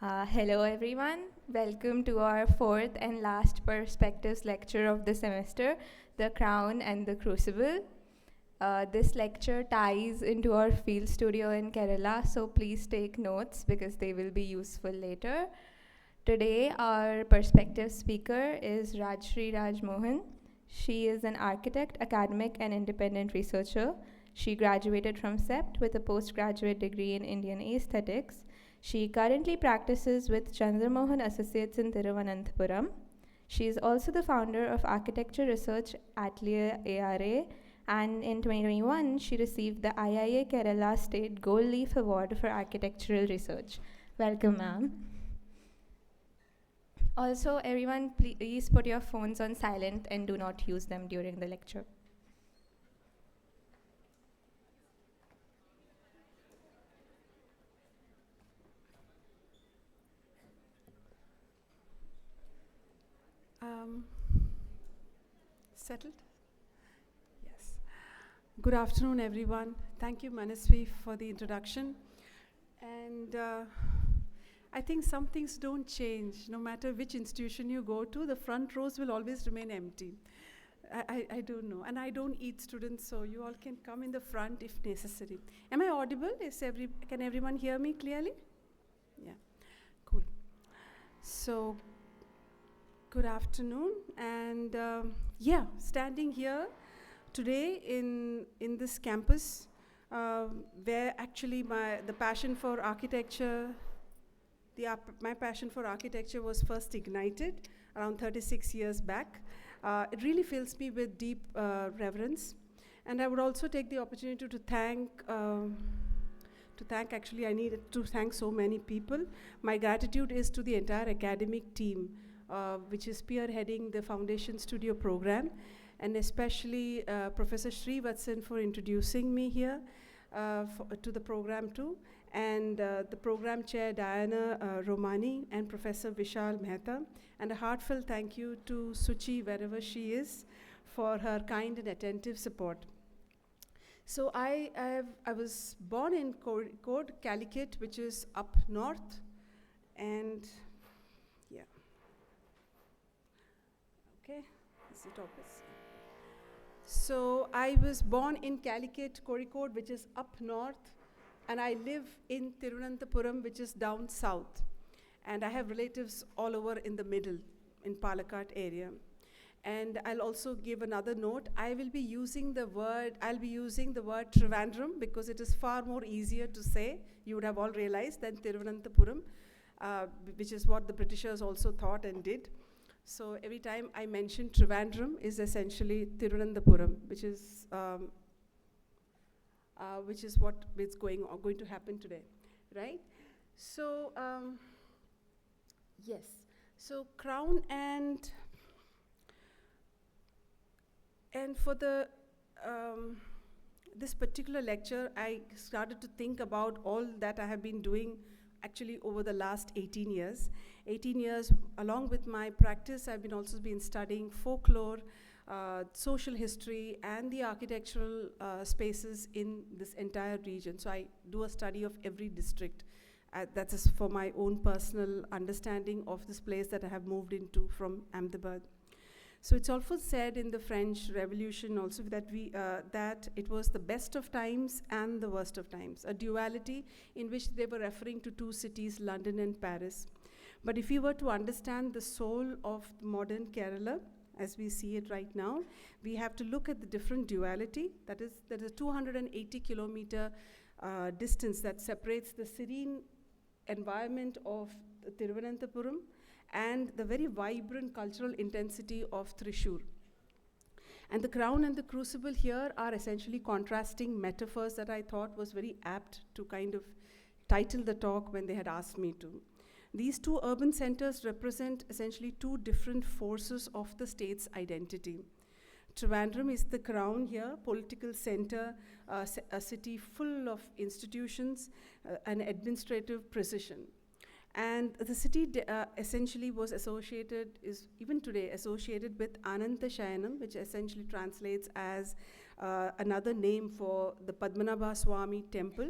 Hello everyone, welcome to our fourth and last perspectives lecture of the semester, The Crown and the Crucible. This lecture ties into our field studio in Kerala, so please take notes because they will be useful later. Today our perspective speaker is Rajshree Rajmohan. She is an architect, academic and independent researcher. She graduated from CEPT with a postgraduate degree in Indian aesthetics. She currently practices with Chandramohan Associates in Thiruvananthapuram. She is also the founder of Architecture Research Atelier ARA, and in 2021 she received the IIA Kerala State Gold Leaf Award for Architectural Research. Welcome, ma'am. Also, everyone, please put your phones on silent and do not use them during the lecture. Settled? Yes. Good afternoon, everyone. Thank you, Manasvi, for the introduction. And I think some things don't change. No matter which institution you go to, the front rows will always remain empty. I don't know. And I don't eat students, so you all can come in the front if necessary. Am I audible? Can everyone hear me clearly? Yeah. Cool. So, good afternoon, and standing here today in this campus, where actually my passion for architecture was first ignited around 36 years back. It really fills me with deep reverence, and I would also take the opportunity to thank. I need to thank so many people. My gratitude is to the entire academic team, which is spearheading the Foundation Studio program, and especially Professor Srivatsan for introducing me here to the program too, and the program chair Diana Romani and Professor Vishal Mehta, and a heartfelt thank you to Suchi wherever she is for her kind and attentive support. So I was born in Code, Calicut, which is up north, and yeah. Okay, this is the topic. So I was born in Calicut, Kozhikode, which is up north, and I live in Thiruvananthapuram, which is down south. And I have relatives all over in the middle, in Palakkad area. And I'll also give another note. I'll be using the word Trivandrum because it is far more easier to say, you would have all realized, than Thiruvananthapuram, which is what the Britishers also thought and did. So every time I mention Trivandrum is essentially Thiruvananthapuram, which is what is going to happen today, right? So yes, so Crown and for the this particular lecture, I started to think about all that I have been doing actually over the last 18 years. 18 years, along with my practice, I've also been studying folklore, social history, and the architectural spaces in this entire region. So I do a study of every district. That is for my own personal understanding of this place that I have moved into from Ahmedabad. So it's also said in the French Revolution also that it was the best of times and the worst of times, a duality in which they were referring to two cities, London and Paris. But if you were to understand the soul of modern Kerala, as we see it right now, we have to look at the different duality. That is a 280-kilometer distance that separates the serene environment of Thiruvananthapuram and the very vibrant cultural intensity of Thrissur. And the Crown and the Crucible here are essentially contrasting metaphors that I thought was very apt to kind of title the talk when they had asked me to. These two urban centers represent essentially two different forces of the state's identity. Trivandrum is the crown here, political center, a city full of institutions, and administrative precision. And the city essentially is even today associated with Ananta Shayanam, which essentially translates as another name for the Padmanabha Swami temple,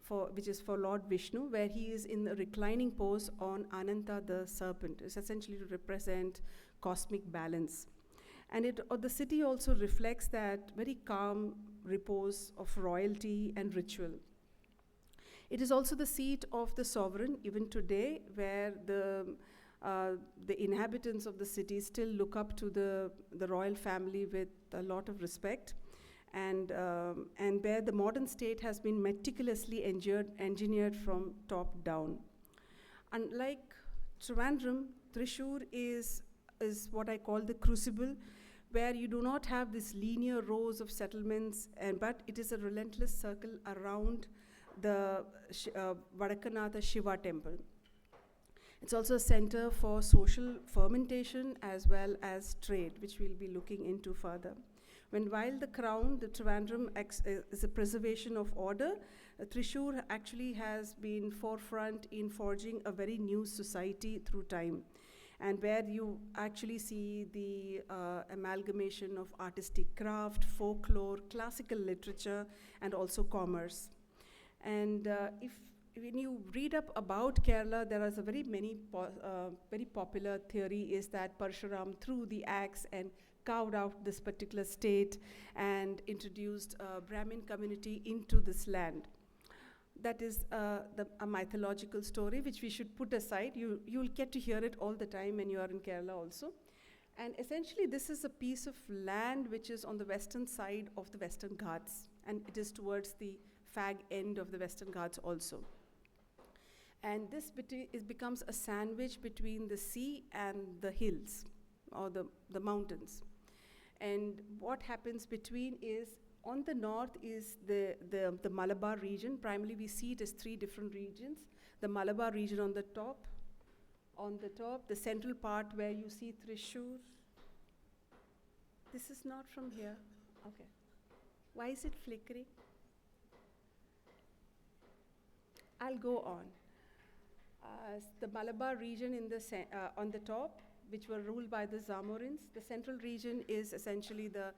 which is for Lord Vishnu, where he is in the reclining pose on Ananta the serpent. It's essentially to represent cosmic balance. And the city also reflects that very calm repose of royalty and ritual. It is also the seat of the sovereign, even today, where the inhabitants of the city still look up to the royal family with a lot of respect, and where the modern state has been meticulously engineered from top down. Unlike Trivandrum, Thrissur is what I call the crucible, where you do not have this linear rows of settlements, but it is a relentless circle around the Vadakanatha Shiva temple. It's also a center for social fermentation as well as trade, which we'll be looking into further. While the crown, the Trivandrum, is a preservation of order, Thrissur actually has been forefront in forging a very new society through time, and where you actually see the amalgamation of artistic craft, folklore, classical literature, and also commerce. And when you read up about Kerala, there is a very popular theory is that Parshuram threw the axe and carved out this particular state and introduced a Brahmin community into this land. That is a mythological story which we should put aside. You'll get to hear it all the time when you are in Kerala also. And essentially this is a piece of land which is on the western side of the Western Ghats, and it is towards the fag end of the Western Ghats also. And this becomes a sandwich between the sea and the hills, or the mountains. And what happens between is, on the north is the Malabar region. Primarily we see it as three different regions. The Malabar region on the top, the central part where you see Thrissur. This is not from here. Okay. Why is it flickering? I'll go on. The Malabar region on the top, which were ruled by the Zamorins. The central region is essentially the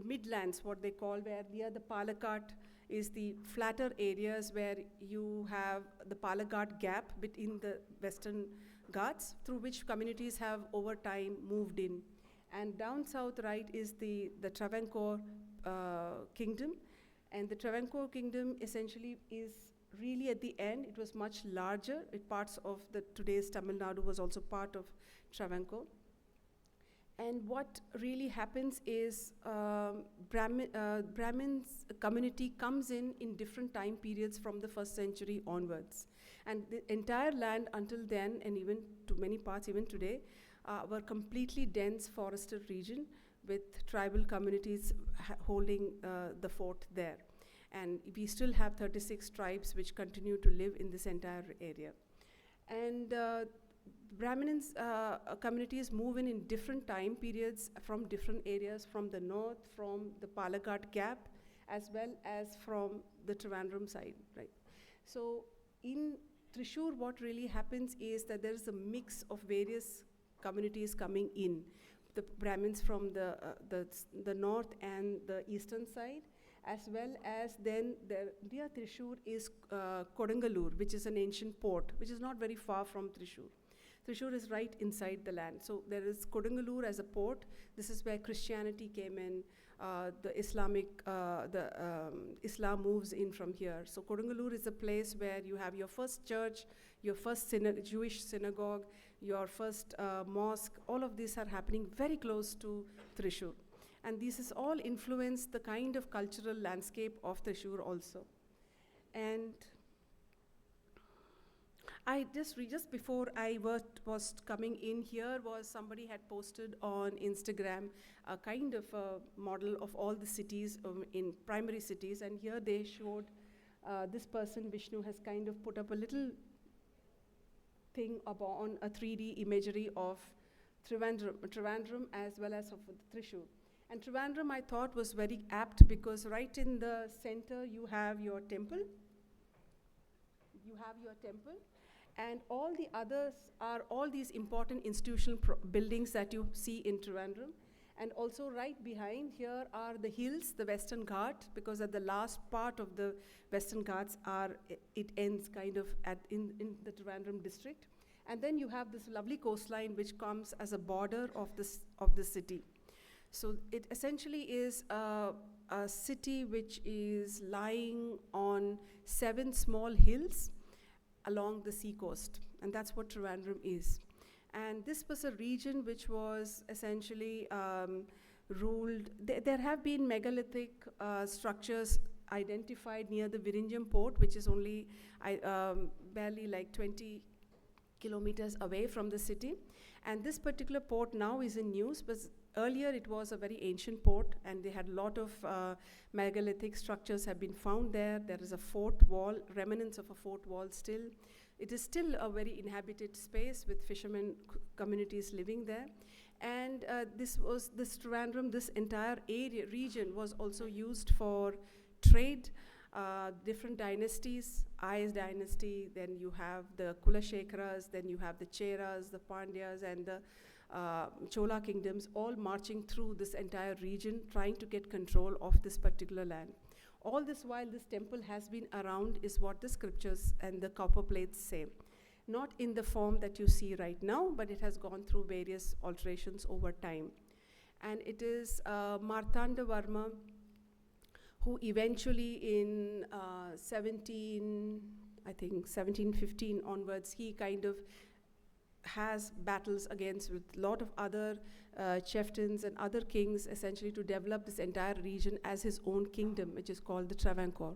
midlands, what they call, where near the Palakkad is the flatter areas where you have the Palakkad gap between the Western Ghats, through which communities have over time moved in. And down south right is the Travancore kingdom. And the Travancore kingdom essentially is really at the end. It was much larger. Parts of today's Tamil Nadu was also part of Travancore. And what really happens is Brahmins community comes in different time periods from the 1st century onwards. And the entire land until then, and even to many parts even today, were completely dense forested region with tribal communities holding the fort there. And we still have 36 tribes which continue to live in this entire area. And Brahmins communities move in different time periods from different areas, from the north, from the Palakkad Gap, as well as from the Trivandrum side, right? So in Thrissur, what really happens is that there is a mix of various communities coming in. The Brahmins from the north and the eastern side, as well as then near Thrissur is Kodungalur, which is an ancient port, which is not very far from Thrissur. Thrissur is right inside the land. So there is Kodungalur as a port. This is where Christianity came in. Islam moves in from here. So Kodungalur is a place where you have your first church, your first Jewish synagogue, your first mosque. All of these are happening very close to Thrissur. And this has all influenced the kind of cultural landscape of Thrissur also. And just before I was coming in here, somebody had posted on Instagram a kind of a model of all the cities in primary cities, and here they showed this person, Vishnu, has kind of put up a little thing on a 3D imagery of Trivandrum as well as of Thrissur. And Trivandrum, I thought, was very apt because right in the center you have your temple. And all the others are all these important institutional buildings that you see in Trivandrum. And also right behind here are the hills, the Western Ghat, because at the last part of the Western Ghats it ends kind of in the Trivandrum district. And then you have this lovely coastline which comes as a border of the city. So it essentially is a city which is lying on 7 small hills along the sea coast, and that's what Trivandrum is. And this was a region which was essentially ruled. There have been megalithic structures identified near the Virinjam port, which is only barely like 20 kilometers away from the city. And this particular port now is in use, but earlier it was a very ancient port, and they had a lot of megalithic structures have been found there. There is a fort wall, remnants of a fort wall still. It is still a very inhabited space with fishermen communities living there. And this Trivandrum, this entire area, region was also used for trade. Different dynasties, Ayaz dynasty, then you have the Kulashekaras, then you have the Cheras, the Pandyas, and the Chola kingdoms, all marching through this entire region, trying to get control of this particular land. All this while this temple has been around is what the scriptures and the copper plates say. Not in the form that you see right now, but it has gone through various alterations over time. And it is Martanda Varma who eventually in 1715 onwards, he kind of has battles against with a lot of other chieftains and other kings, essentially to develop this entire region as his own kingdom, which is called the Travancore.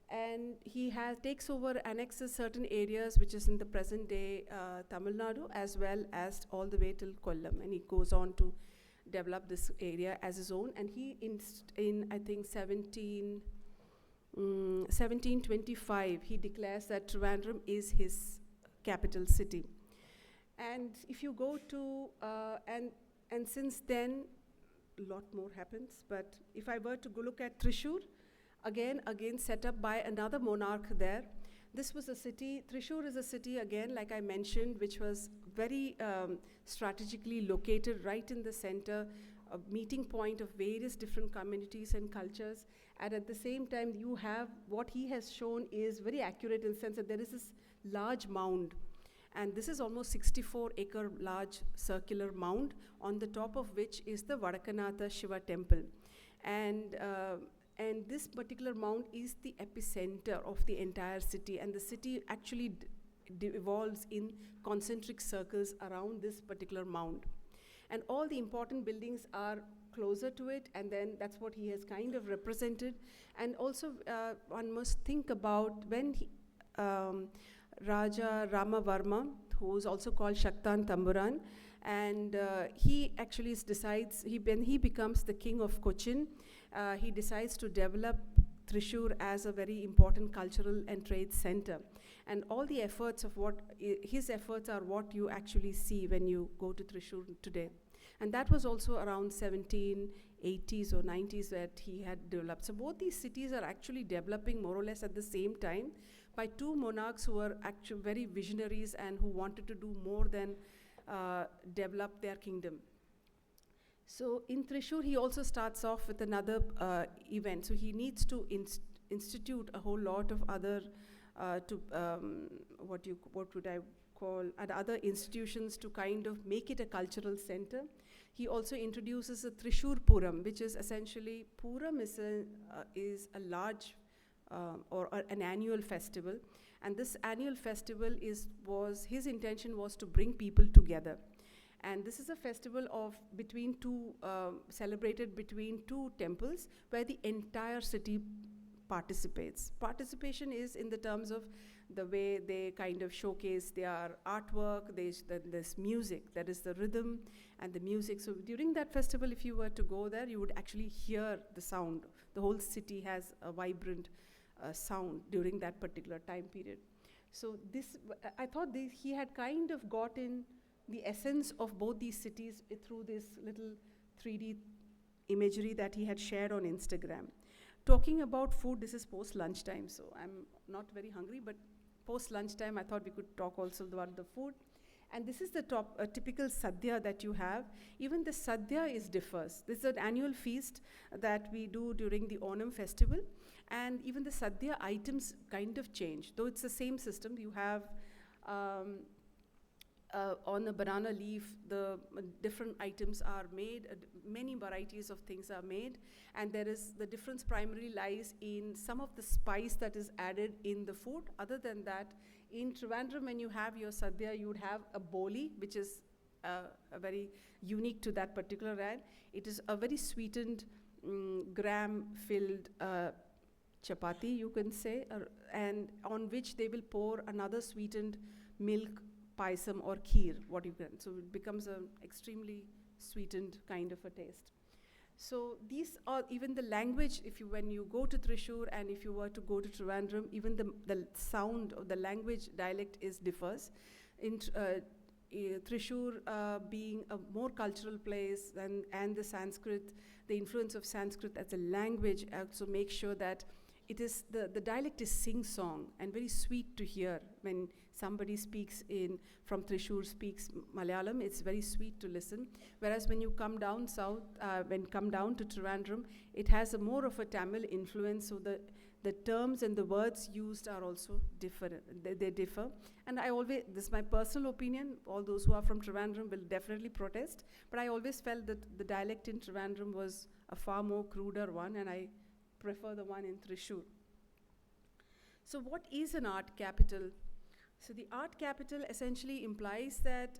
And he takes over, annexes certain areas, which is in the present day Tamil Nadu, as well as all the way till Kollam. And he goes on to develop this area as his own. And he, in I think 1725, he declares that Trivandrum is his capital city. And if you go to, and since then, a lot more happens. But if I were to go look at Thrissur, again set up by another monarch there. This was a city, Thrissur is a city, again, like I mentioned, which was very strategically located right in the center, a meeting point of various different communities and cultures. And at the same time, you have, what he has shown is very accurate in the sense that there is this large mound. And this is almost 64-acre large circular mound, on the top of which is the Vadakanatha Shiva temple. And this particular mound is the epicenter of the entire city, and the city actually evolves in concentric circles around this particular mound. And all the important buildings are closer to it, and then that's what he has kind of represented. And also, one must think about when Raja Ramavarma, who is also called Shaktan Tamburan, and he actually decides, when he becomes the king of Cochin, he decides to develop Thrissur as a very important cultural and trade center. And all the efforts of his efforts are what you actually see when you go to Thrissur today. And that was also around 1780s or 90s that he had developed. So both these cities are actually developing more or less at the same time by two monarchs who were actually very visionaries and who wanted to do more than develop their kingdom. So in Thrissur, he also starts off with another event. So he needs to institute a whole lot of other, what would I call, other institutions to kind of make it a cultural center. He also introduces a Thrissur Puram, which is essentially, Puram is a large or an annual festival. And this annual festival his intention was to bring people together. And this is a festival of celebrated between two temples where the entire city participates. Participation is in the terms of the way they kind of showcase their artwork, there's music, that is the rhythm and the music. So during that festival, if you were to go there, you would actually hear the sound. The whole city has a vibrant sound during that particular time period. So I thought he had kind of gotten the essence of both these cities through this little 3D imagery that he had shared on Instagram. Talking about food, this is post-lunchtime, so I'm not very hungry, but post-lunchtime I thought we could talk also about the food. And this is the typical sadhya that you have. Even the sadhya differs. This is an annual feast that we do during the Onam festival. And even the sadhya items kind of change. Though it's the same system, you have on a banana leaf, the different items are made, many varieties of things are made, and there is, the difference primarily lies in some of the spice that is added in the food. Other than that, in Trivandrum, when you have your sadhya, you would have a boli, which is a very unique to that particular land. It is a very sweetened, gram-filled chapati, you can say, and on which they will pour another sweetened milk paisam or kheer, what you can. So it becomes an extremely sweetened kind of a taste. So these are, even the language, when you go to Thrissur and if you were to go to Trivandrum, even the sound of the language dialect differs. In Thrissur being a more cultural place, and the Sanskrit, the influence of Sanskrit as a language also makes sure that it is, the dialect is sing-song and very sweet to hear. When somebody from Thrissur speaks Malayalam, it's very sweet to listen. Whereas when you come down south, come down to Trivandrum, it has more of a Tamil influence, so the terms and the words used are also different. They differ. And this is my personal opinion, all those who are from Trivandrum will definitely protest, but I always felt that the dialect in Trivandrum was a far more cruder one, and I prefer the one in Thrissur. So what is an art capital? So the art capital essentially implies that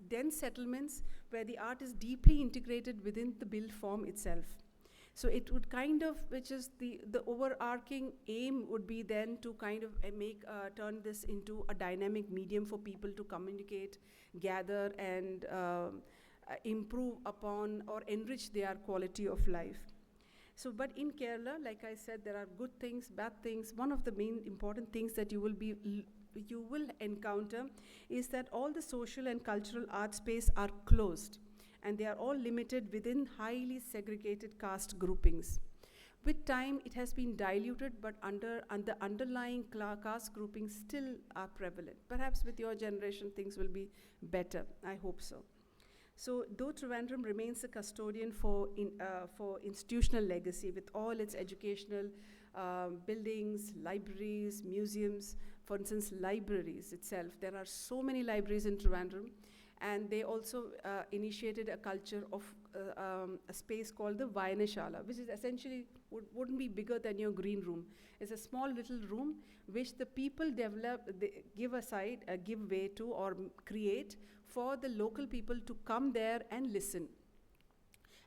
dense settlements where the art is deeply integrated within the built form itself. So it would which is the overarching aim would be then to kind of turn this into a dynamic medium for people to communicate, gather, and improve upon or enrich their quality of life. So, but in Kerala, like I said, there are good things, bad things. One of the main important things that you will encounter is that all the social and cultural art space are closed, and they are all limited within highly segregated caste groupings. With time, it has been diluted, but the underlying caste groupings still are prevalent. Perhaps with your generation, things will be better. I hope so. So, though Trivandrum remains a custodian for institutional legacy with all its educational buildings, libraries, museums, for instance, libraries itself. There are so many libraries in Trivandrum, and they also initiated a culture of a space called the Vayanashala, which is essentially wouldn't be bigger than your green room. It's a small little room which the people give way to or create for the local people to come there and listen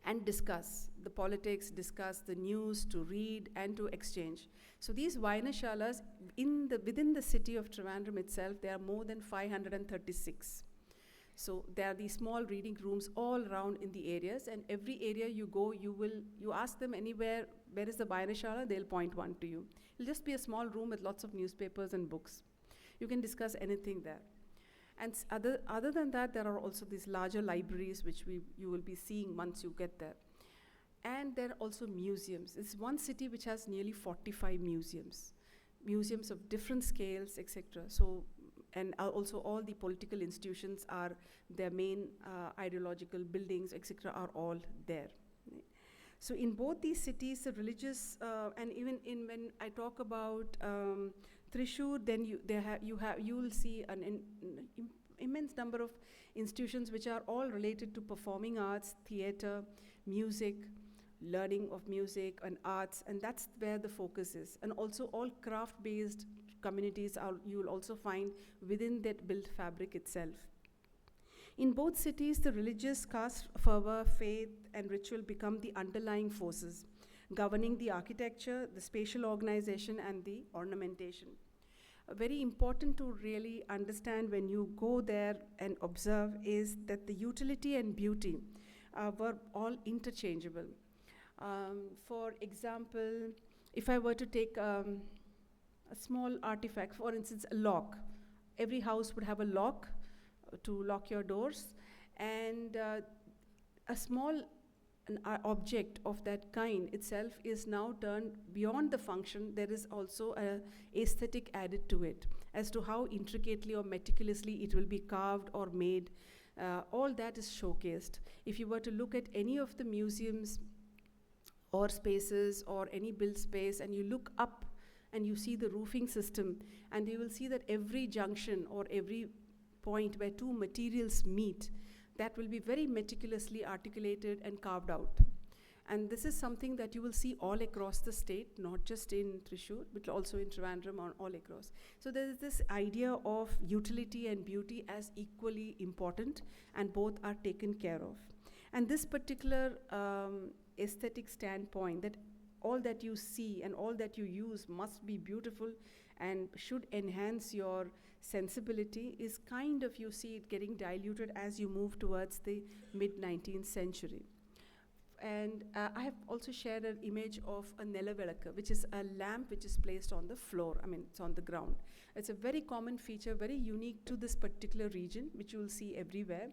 and discuss the politics, discuss the news, to read and to exchange. So these Vayanashalas within the city of Trivandrum itself, there are more than 536. So there are these small reading rooms all around in the areas, and every area you go, you ask them anywhere, where is the Vayanashala, they'll point one to you. It'll just be a small room with lots of newspapers and books. You can discuss anything there. And other than that, there are also these larger libraries which you will be seeing once you get there. And there are also museums. It's one city which has nearly 45 museums of different scales, etc. So, and also all the political institutions their main ideological buildings, etc. are all there. So in both these cities, the religious, and even when I talk about Thrissur, then you will see an immense number of institutions which are all related to performing arts, theatre, music, learning of music and arts, and that's where the focus is. And also all craft-based communities you will also find within that built fabric itself. In both cities, the religious caste fervor, faith, and ritual become the underlying forces governing the architecture, the spatial organization, and the ornamentation. Very important to really understand when you go there and observe is that the utility and beauty were all interchangeable. For example, if I were to take a small artifact, for instance, a lock. Every house would have a lock to lock your doors, and a small object of that kind itself is now turned beyond the function. There is also an aesthetic added to it, as to how intricately or meticulously it will be carved or made. All that is showcased. If you were to look at any of the museums or spaces or any built space, and you look up and you see the roofing system, and you will see that every junction or every point where two materials meet, that will be very meticulously articulated and carved out. And this is something that you will see all across the state, not just in Thrissur, but also in Trivandrum or all across. So there is this idea of utility and beauty as equally important, and both are taken care of. And this particular aesthetic standpoint, that all that you see and all that you use must be beautiful and should enhance your sensibility, is kind of, you see it getting diluted as you move towards the mid-19th century. And I have also shared an image of a Nelavelaka, which is a lamp which is placed on the floor. I mean, it's on the ground. It's a very common feature, very unique to this particular region, which you will see everywhere.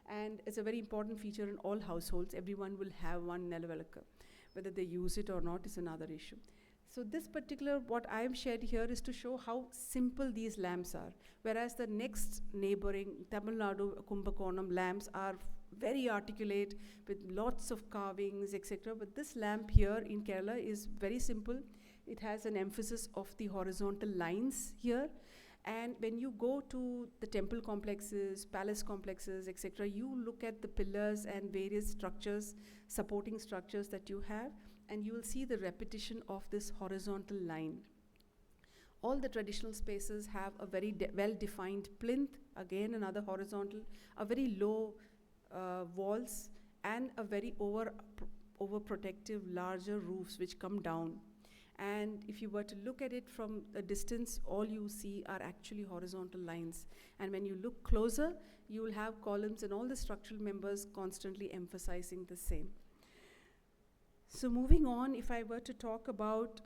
And it's a very important feature in all households. Everyone will have one Nelavelaka. Whether they use it or not is another issue. So this particular, what I have shared here is to show how simple these lamps are. Whereas the next neighboring Tamil Nadu Kumbakonam lamps are very articulate with lots of carvings, etc. But this lamp here in Kerala is very simple. It has an emphasis of the horizontal lines here. And when you go to the temple complexes, palace complexes, etc., you look at the pillars and various structures, supporting structures that you have, and you will see the repetition of this horizontal line. All the traditional spaces have a very well-defined plinth, again another horizontal, a very low walls, and a very overprotective larger roofs which come down. And if you were to look at it from a distance, all you see are actually horizontal lines. And when you look closer, you will have columns and all the structural members constantly emphasizing the same. So moving on, if I were to talk about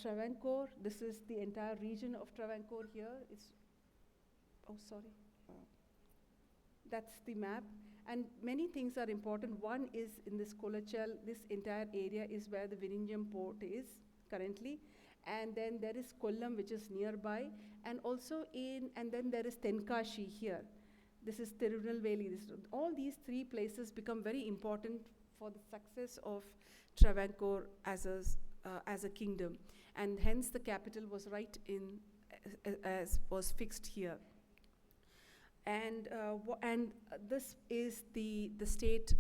Travancore, this is the entire region of Travancore here. That's the map. And many things are important. One is in this Kolachal, this entire area is where the Vizhinjam port is currently. And then there is Kollam, which is nearby. And also and then there is Tenkashi here. This is Tirunelveli. All these three places become very important for the success of Travancore as a kingdom. And hence the capital was was fixed here. And this is the state,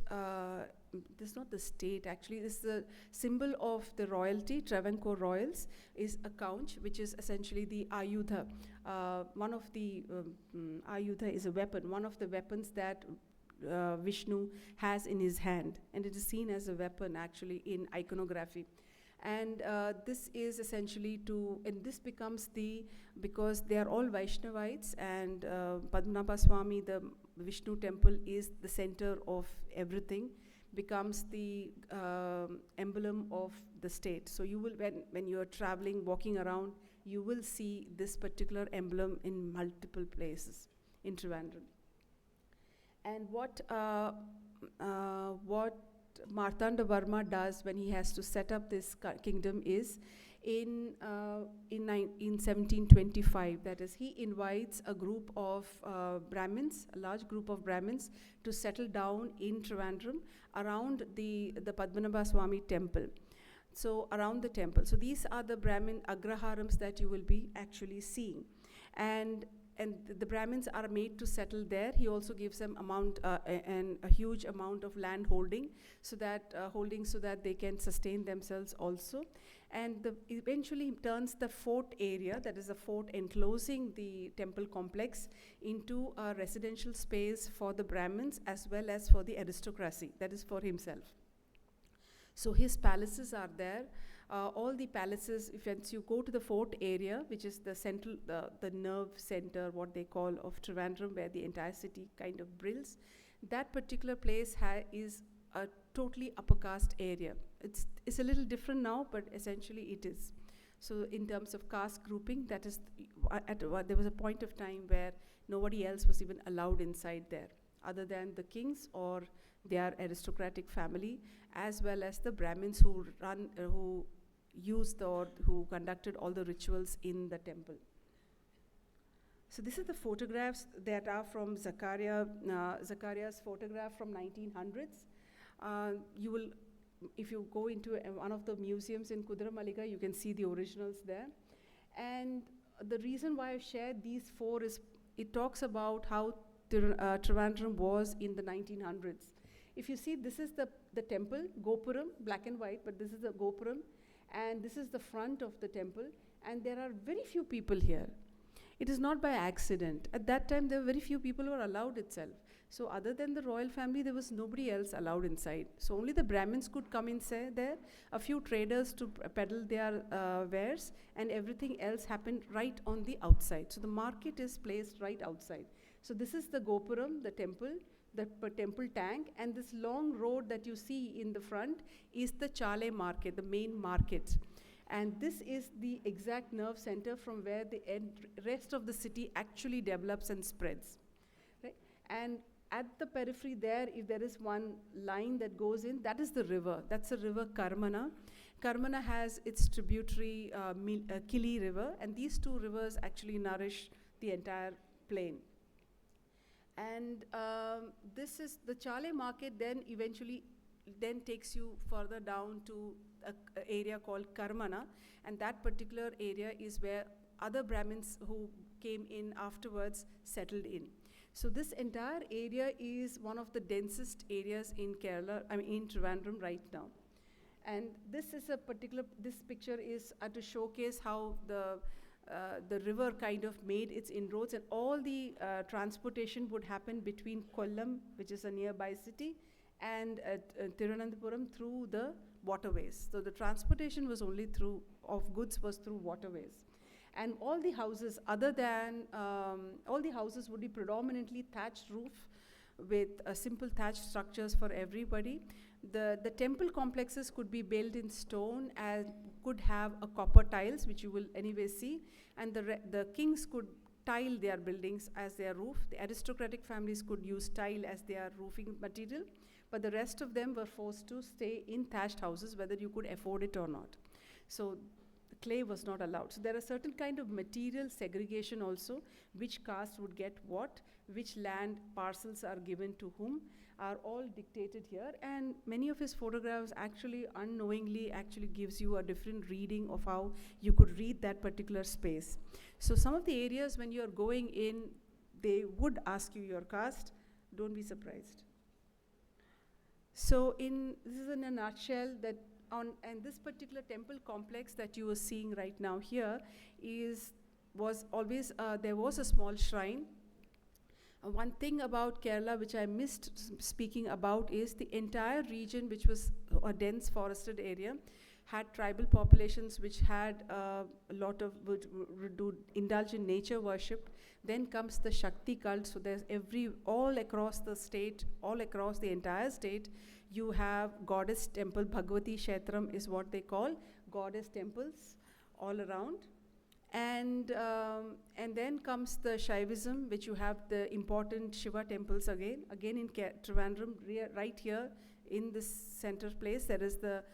this is not the state actually, this is the symbol of the royalty. Travancore royals is a conch, which is essentially the ayudha. One of the ayudha is a weapon, one of the weapons that Vishnu has in his hand, and it is seen as a weapon actually in iconography. And this is essentially and this becomes because they are all Vaishnavites, and Padmanabha Swami, the Vishnu temple, is the center of everything, becomes the emblem of the state. So you will, when you are traveling, walking around, you will see this particular emblem in multiple places in Trivandrum. And what Martanda Varma does when he has to set up this kingdom is in 1725, that is, he invites a group of Brahmins, a large group of Brahmins, to settle down in Trivandrum around the Padmanabha Swami temple. So around the temple. So these are the Brahmin agraharams that you will be actually seeing. And the Brahmins are made to settle there. He also gives them a huge amount of land holding, so that they can sustain themselves also. And eventually turns the fort area, that is the fort enclosing the temple complex, into a residential space for the Brahmins as well as for the aristocracy, that is for himself. So his palaces are there. All the palaces, once you go to the fort area, which is the central, the nerve center, what they call, of Trivandrum, where the entire city kind of brills, that particular place is a totally upper caste area. It's a little different now, but essentially it is. So in terms of caste grouping, that is, there was a point of time where nobody else was even allowed inside there, other than the kings or their aristocratic family, as well as the Brahmins who conducted all the rituals in the temple. So this is the photographs that are from Zacaria's photograph from 1900s. You will, if you go into one of the museums in Kudramalika, you can see the originals there. And the reason why I've shared these four is it talks about how Trivandrum was in the 1900s. If you see, this is the temple, Gopuram, black and white, but this is the Gopuram, and this is the front of the temple, and there are very few people here. It is not by accident. At that time, there were very few people who were allowed itself. So other than the royal family, there was nobody else allowed inside. So only the Brahmins could come inside there, a few traders to peddle their wares, and everything else happened right on the outside. So the market is placed right outside. So this is the Gopuram, the temple temple tank, and this long road that you see in the front is the Chale market, the main market. And this is the exact nerve center from where the rest of the city actually develops and spreads. Right? And at the periphery there, if there is one line that goes in, that is the river. That's the river Karmana. Karmana has its tributary Kili river, and these two rivers actually nourish the entire plain. And this is the Chale market then eventually then takes you further down to an area called Karmana, and that particular area is where other Brahmins who came in afterwards settled in. So this entire area is one of the densest areas in Kerala, in Trivandrum right now. And this is this picture is to showcase how the river kind of made its inroads, and all the transportation would happen between Kollam, which is a nearby city, and Thiruvananthapuram through the waterways. So the transportation was only of goods was through waterways. And all the houses, all the houses would be predominantly thatched roof with simple thatched structures for everybody. The temple complexes could be built in stone and could have a copper tiles, which you will anyway see, and the kings could tile their buildings as their roof. The aristocratic families could use tile as their roofing material, but the rest of them were forced to stay in thatched houses, whether you could afford it or not. So the clay was not allowed. So there are certain kind of material segregation also, which caste would get what, which land parcels are given to whom, are all dictated here. And many of his photographs actually unknowingly actually gives you a different reading of how you could read that particular space. So some of the areas when you're going in, they would ask you your caste. Don't be surprised. So this is in a nutshell that and this particular temple complex that you are seeing right now here was always, there was a small shrine. One thing about Kerala which I missed speaking about is the entire region, which was a dense forested area, had tribal populations which had a lot of, would indulge in nature worship. Then comes the Shakti cult. So there's all across the state, all across the entire state, you have goddess temple. Bhagavati Kshetram is what they call goddess temples all around. And then comes the Shaivism, which you have the important Shiva temples again in Trivandrum, right here in this center place. There is the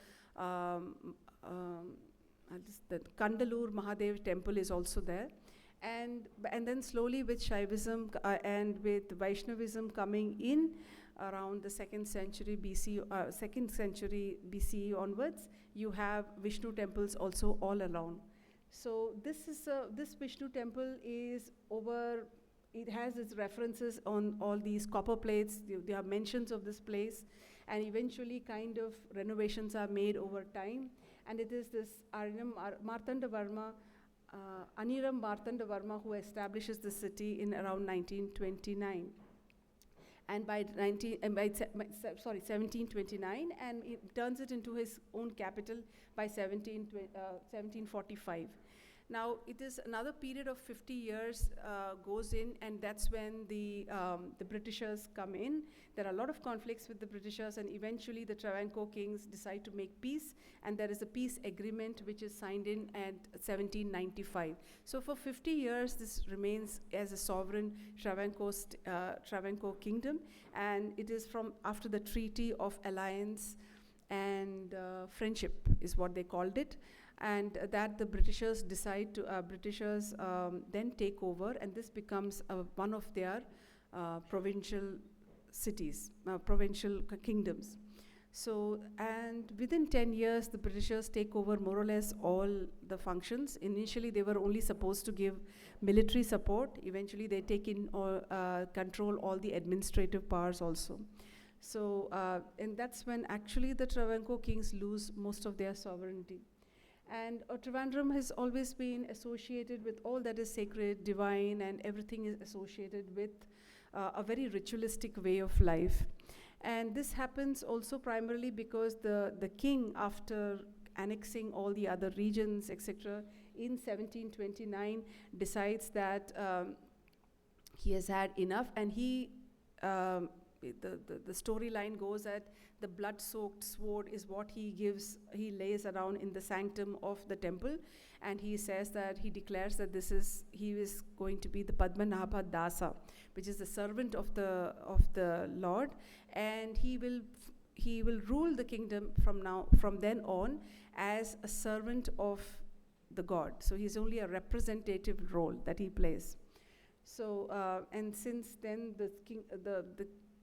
Kandalur Mahadev temple is also there. And then slowly with Shaivism and with Vaishnavism coming in around the 2nd century BCE onwards, you have Vishnu temples also all around. So this Vishnu temple is over, it has its references on all these copper plates. There are mentions of this place, and eventually kind of renovations are made over time. And it is this Aniram Martanda Varma who establishes the city in around 1929. And by 1729, and it turns it into his own capital by 1745. Now, it is another period of 50 years goes in, and that's when the Britishers come in. There are a lot of conflicts with the Britishers, and eventually the Travancore kings decide to make peace, and there is a peace agreement which is signed in at 1795. So for 50 years, this remains as a sovereign Travancore kingdom, and it is from after the Treaty of Alliance and Friendship is what they called it. and that the Britishers decide to, then take over, and this becomes one of their provincial cities, provincial kingdoms. So, and within 10 years, the Britishers take over more or less all the functions. Initially, they were only supposed to give military support. Eventually, they take in or control all the administrative powers also. So, and that's when actually the Travancore kings lose most of their sovereignty. And Trivandrum has always been associated with all that is sacred, divine, and everything is associated with a very ritualistic way of life. And this happens also primarily because the king, after annexing all the other regions, etc., in 1729 decides that he has had enough, and he, the storyline goes that the blood-soaked sword is what he lays around in the sanctum of the temple, and he says that, he declares that he is going to be the Padmanabha Dasa, which is the servant of the Lord, and he will rule the kingdom from then on as a servant of the god. So he's only a representative role that he plays. So and since then the king,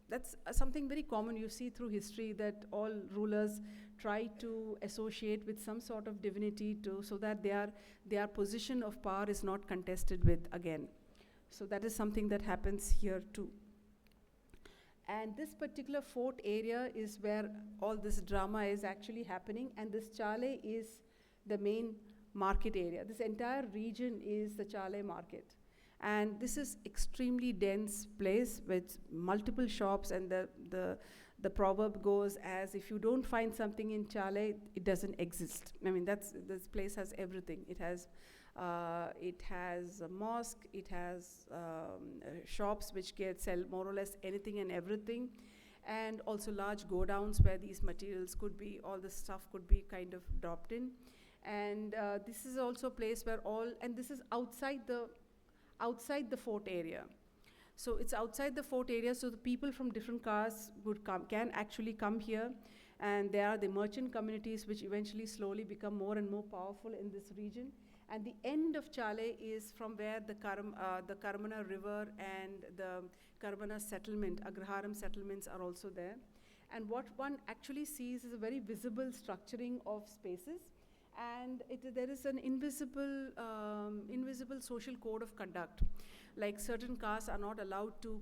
that's something very common you see through history, that all rulers try to associate with some sort of divinity so that their position of power is not contested with again. So that is something that happens here too. And this particular fort area is where all this drama is actually happening, and this Chale is the main market area. This entire region is the Chale market. And this is extremely dense place with multiple shops, and the proverb goes as, if you don't find something in Chale, it doesn't exist. I mean, this place has everything. It has a mosque, it has shops which sell more or less anything and everything, and also large godowns where these materials could be, all the stuff could be kind of dropped in. And this is also a place where and this is outside the fort area. So it's outside the fort area, so the people from different castes can actually come here, and there are the merchant communities which eventually slowly become more and more powerful in this region. And the end of Chale is from where the Karamana River and the Karamana settlement, Agraharam settlements are also there. And what one actually sees is a very visible structuring of spaces, and there is an invisible social code of conduct. Like certain castes are not allowed to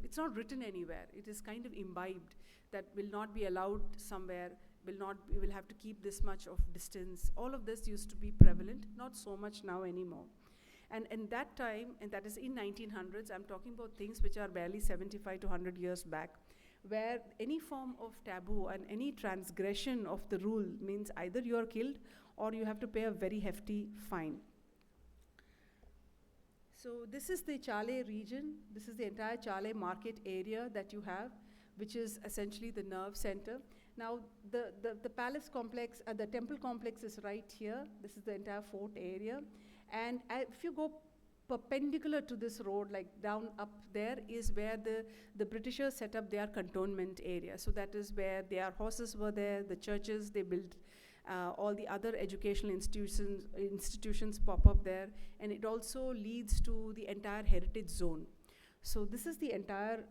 it's not written anywhere, it is kind of imbibed, that will not be allowed somewhere, will have to keep this much of distance. All of this used to be prevalent, not so much now anymore. And in that time, and that is in 1900s, I'm talking about things which are barely 75 to 100 years back, where any form of taboo and any transgression of the rule means either you are killed or you have to pay a very hefty fine. So this is the Chale region. This is the entire Chale market area that you have, which is essentially the nerve center. Now, the palace complex, the temple complex is right here. This is the entire fort area. And if you go perpendicular to this road, like down up there, is where the Britishers set up their cantonment area. So that is where their horses were there, the churches, they built all the other educational institutions pop up there, and it also leads to the entire heritage zone. So this is the entire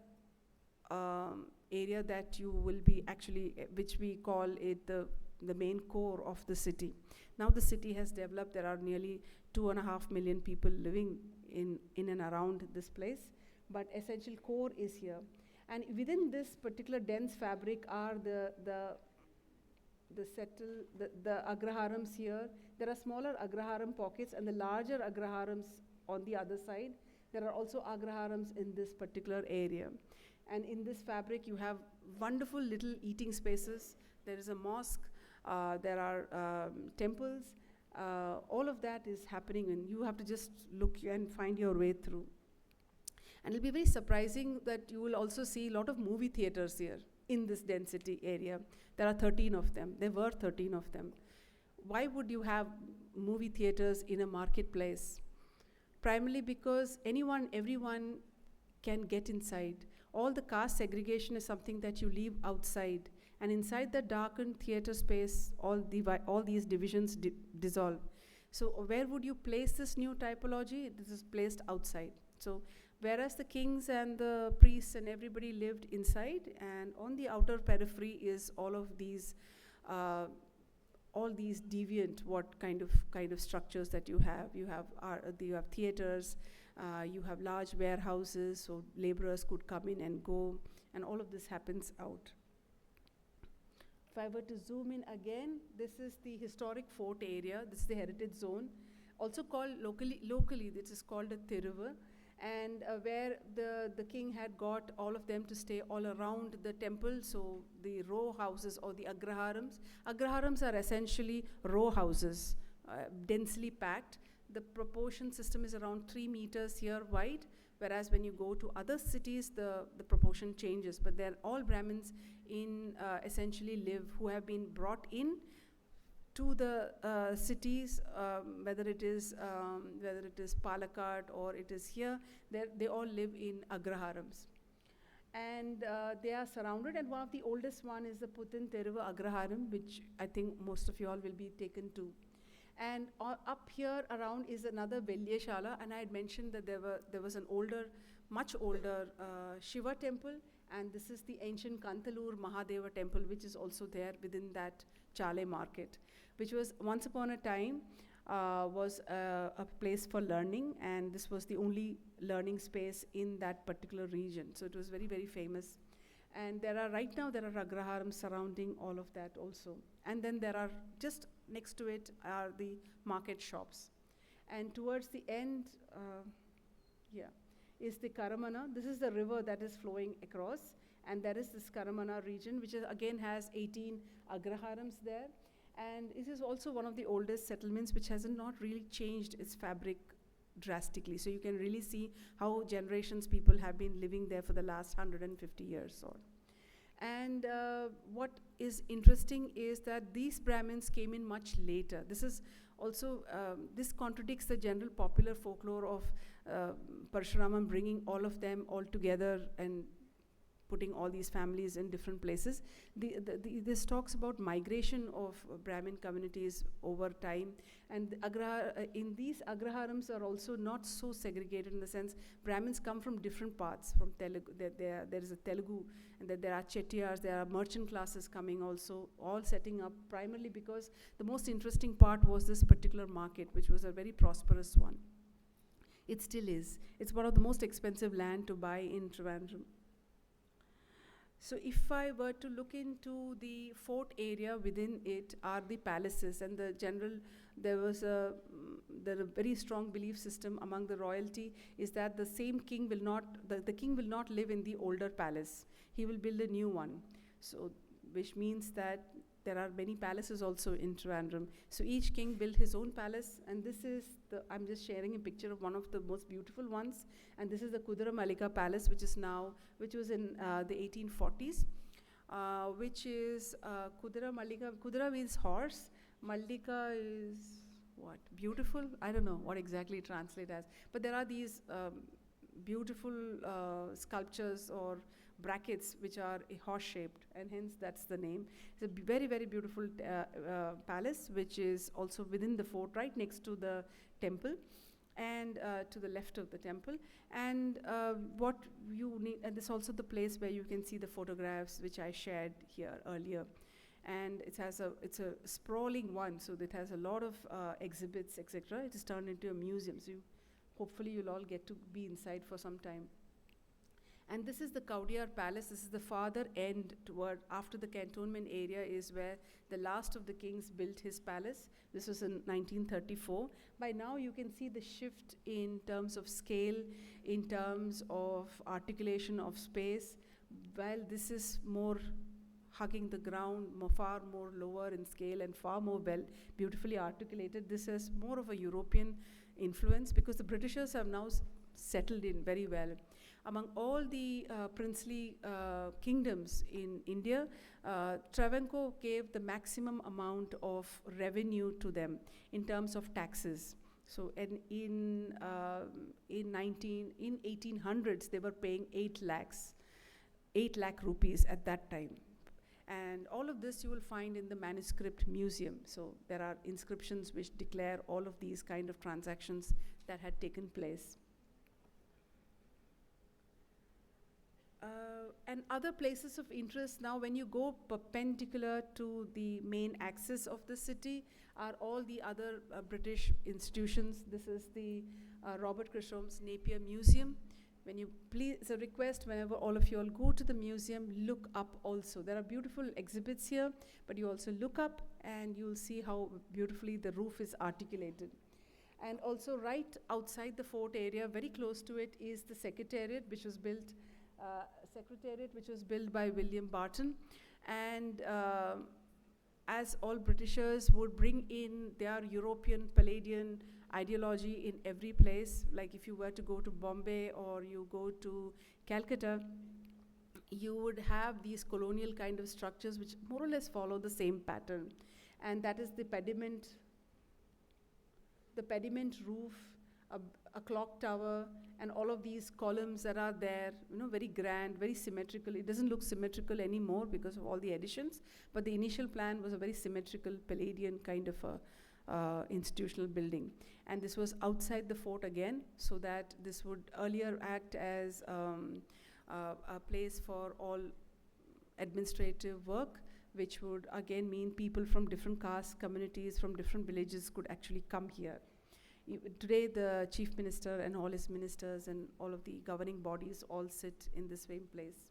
area that you will be actually, which we call it the main core of the city. Now the city has developed. There are nearly 2.5 million people living in and around this place, but essential core is here. And within this particular dense fabric are the agraharams here. There are smaller agraharam pockets and the larger agraharams on the other side. There are also agraharams in this particular area. And in this fabric, you have wonderful little eating spaces. There is a mosque. There are temples. All of that is happening, and you have to just look and find your way through. And it'll be very surprising that you will also see a lot of movie theaters here in this density area. There are 13 of them. There were 13 of them. Why would you have movie theaters in a marketplace? Primarily because everyone can get inside. All the caste segregation is something that you leave outside. And inside the darkened theater space, all these divisions dissolve. So where would you place this new typology? This is placed outside. So whereas the kings and the priests and everybody lived inside, and on the outer periphery is all these deviant kind of structures that you have. You have theaters, you have large warehouses, so laborers could come in and go, and all of this happens out. If I were to zoom in again, this is the historic fort area. This is the heritage zone, also called locally this is called a Thiruva, and where the king had got all of them to stay all around the temple. So the row houses, or the agraharams are essentially row houses, densely packed. The proportion system is around 3 meters here wide, whereas when you go to other cities, the proportion changes. But they're all Brahmins essentially live, who have been brought in to the cities, whether it is Palakkad or it is here. They all live in agraharams, and they are surrounded. And one of the oldest one is the Puthan Theruva Agraharam, which I think most of you all will be taken to. And up here around is another Velyashala, and I had mentioned that there was an much older Shiva temple, and this is the ancient Kantalur Mahadeva temple, which is also there within that Chale market, which was once upon a time was a place for learning, and this was the only learning space in that particular region. So it was very, very famous. And right now there are agraharams surrounding all of that also. And then there are, just next to it are the market shops. And towards the end, is the Karamana. This is the river that is flowing across. And there is this Karamana region, which again has 18 agraharams there. And it is also one of the oldest settlements, which has not really changed its fabric drastically. So you can really see how generations people have been living there for the last 150 years or. And what is interesting is that these Brahmins came in much later. This is also, this contradicts the general popular folklore of Parshuramam bringing all of them all together and putting all these families in different places. This talks about migration of Brahmin communities over time, and in these agraharams are also not so segregated, in the sense Brahmins come from different parts. From Telugu, there is a Telugu, and that there are Chettiars, there are merchant classes coming also, all setting up primarily because the most interesting part was this particular market, which was a very prosperous one. It still is. It's one of the most expensive land to buy in Trivandrum. So if I were to look into the fort area, within it are the palaces, and there was a very strong belief system among the royalty is that the same king will not, the king will not live in the older palace. He will build a new one. So, which means that there are many palaces also in Trivandrum. So each king built his own palace, and this is I'm just sharing a picture of one of the most beautiful ones, and this is the Kudara Mallika Palace, which was in the 1840s, which is Kudara Mallika. Kudara means horse, Mallika is what? Beautiful? I don't know what exactly it translates as, but there are these beautiful sculptures or brackets which are horse-shaped, and hence that's the name. It's a very, very beautiful palace, which is also within the fort, right next to the temple, and to the left of the temple. And what you need, and this is also the place where you can see the photographs which I shared here earlier. And it's a sprawling one, so it has a lot of exhibits, etc. It is turned into a museum, so hopefully you'll all get to be inside for some time. And this is the Kaudiyar Palace. This is the farther end toward, after the cantonment area is where the last of the kings built his palace. This was in 1934. By now you can see the shift in terms of scale, in terms of articulation of space. While this is more hugging the ground, far more lower in scale and far more beautifully articulated, this has more of a European influence because the Britishers have now settled in very well. Among all the princely kingdoms in India, Travancore gave the maximum amount of revenue to them in terms of taxes. So in 1800s, they were paying 8 lakh rupees at that time. And all of this you will find in the manuscript museum. So there are inscriptions which declare all of these kind of transactions that had taken place. And other places of interest now, when you go perpendicular to the main axis of the city, are all the other British institutions. This is the Robert Chisholm's Napier Museum. When you please, it's a request, whenever all of you all go to the museum, look up also. There are beautiful exhibits here, but you also look up and you'll see how beautifully the roof is articulated. And also right outside the fort area, very close to it, is the Secretariat, which was built by William Barton. And as all Britishers would bring in their European Palladian ideology in every place, like if you were to go to Bombay or you go to Calcutta, you would have these colonial kind of structures which more or less follow the same pattern. And that is the pediment roof, a clock tower, and all of these columns that are there, very grand, very symmetrical. It doesn't look symmetrical anymore because of all the additions, but the initial plan was a very symmetrical Palladian kind of a institutional building. And this was outside the fort again, so that this would earlier act as a place for all administrative work, which would again mean people from different castes, communities, from different villages could actually come here. Today, the Chief Minister and all his ministers and all of the governing bodies all sit in the same place.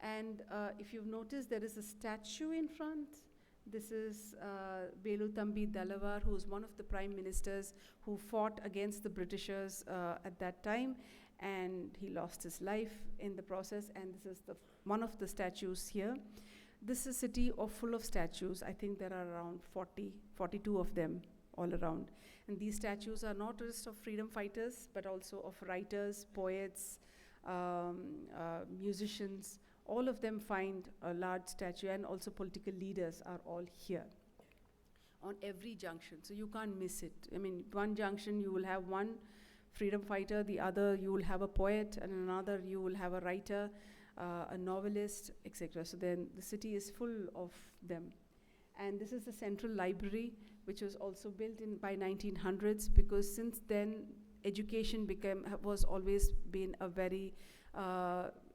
And if you've noticed, there is a statue in front. This is Veluthambi Dalavar, who is one of the prime ministers who fought against the Britishers at that time, and he lost his life in the process. And this is one of the statues here. This is a city full of statues. I think there are around 42 of them all around. And these statues are not just of freedom fighters, but also of writers, poets, musicians. All of them find a large statue, and also political leaders are all here on every junction. So you can't miss it. I mean, one junction you will have one freedom fighter, the other you will have a poet, and another you will have a writer, a novelist, etc. So then the city is full of them. And this is the central library, which was also built in by 1900s, because since then education was always been a very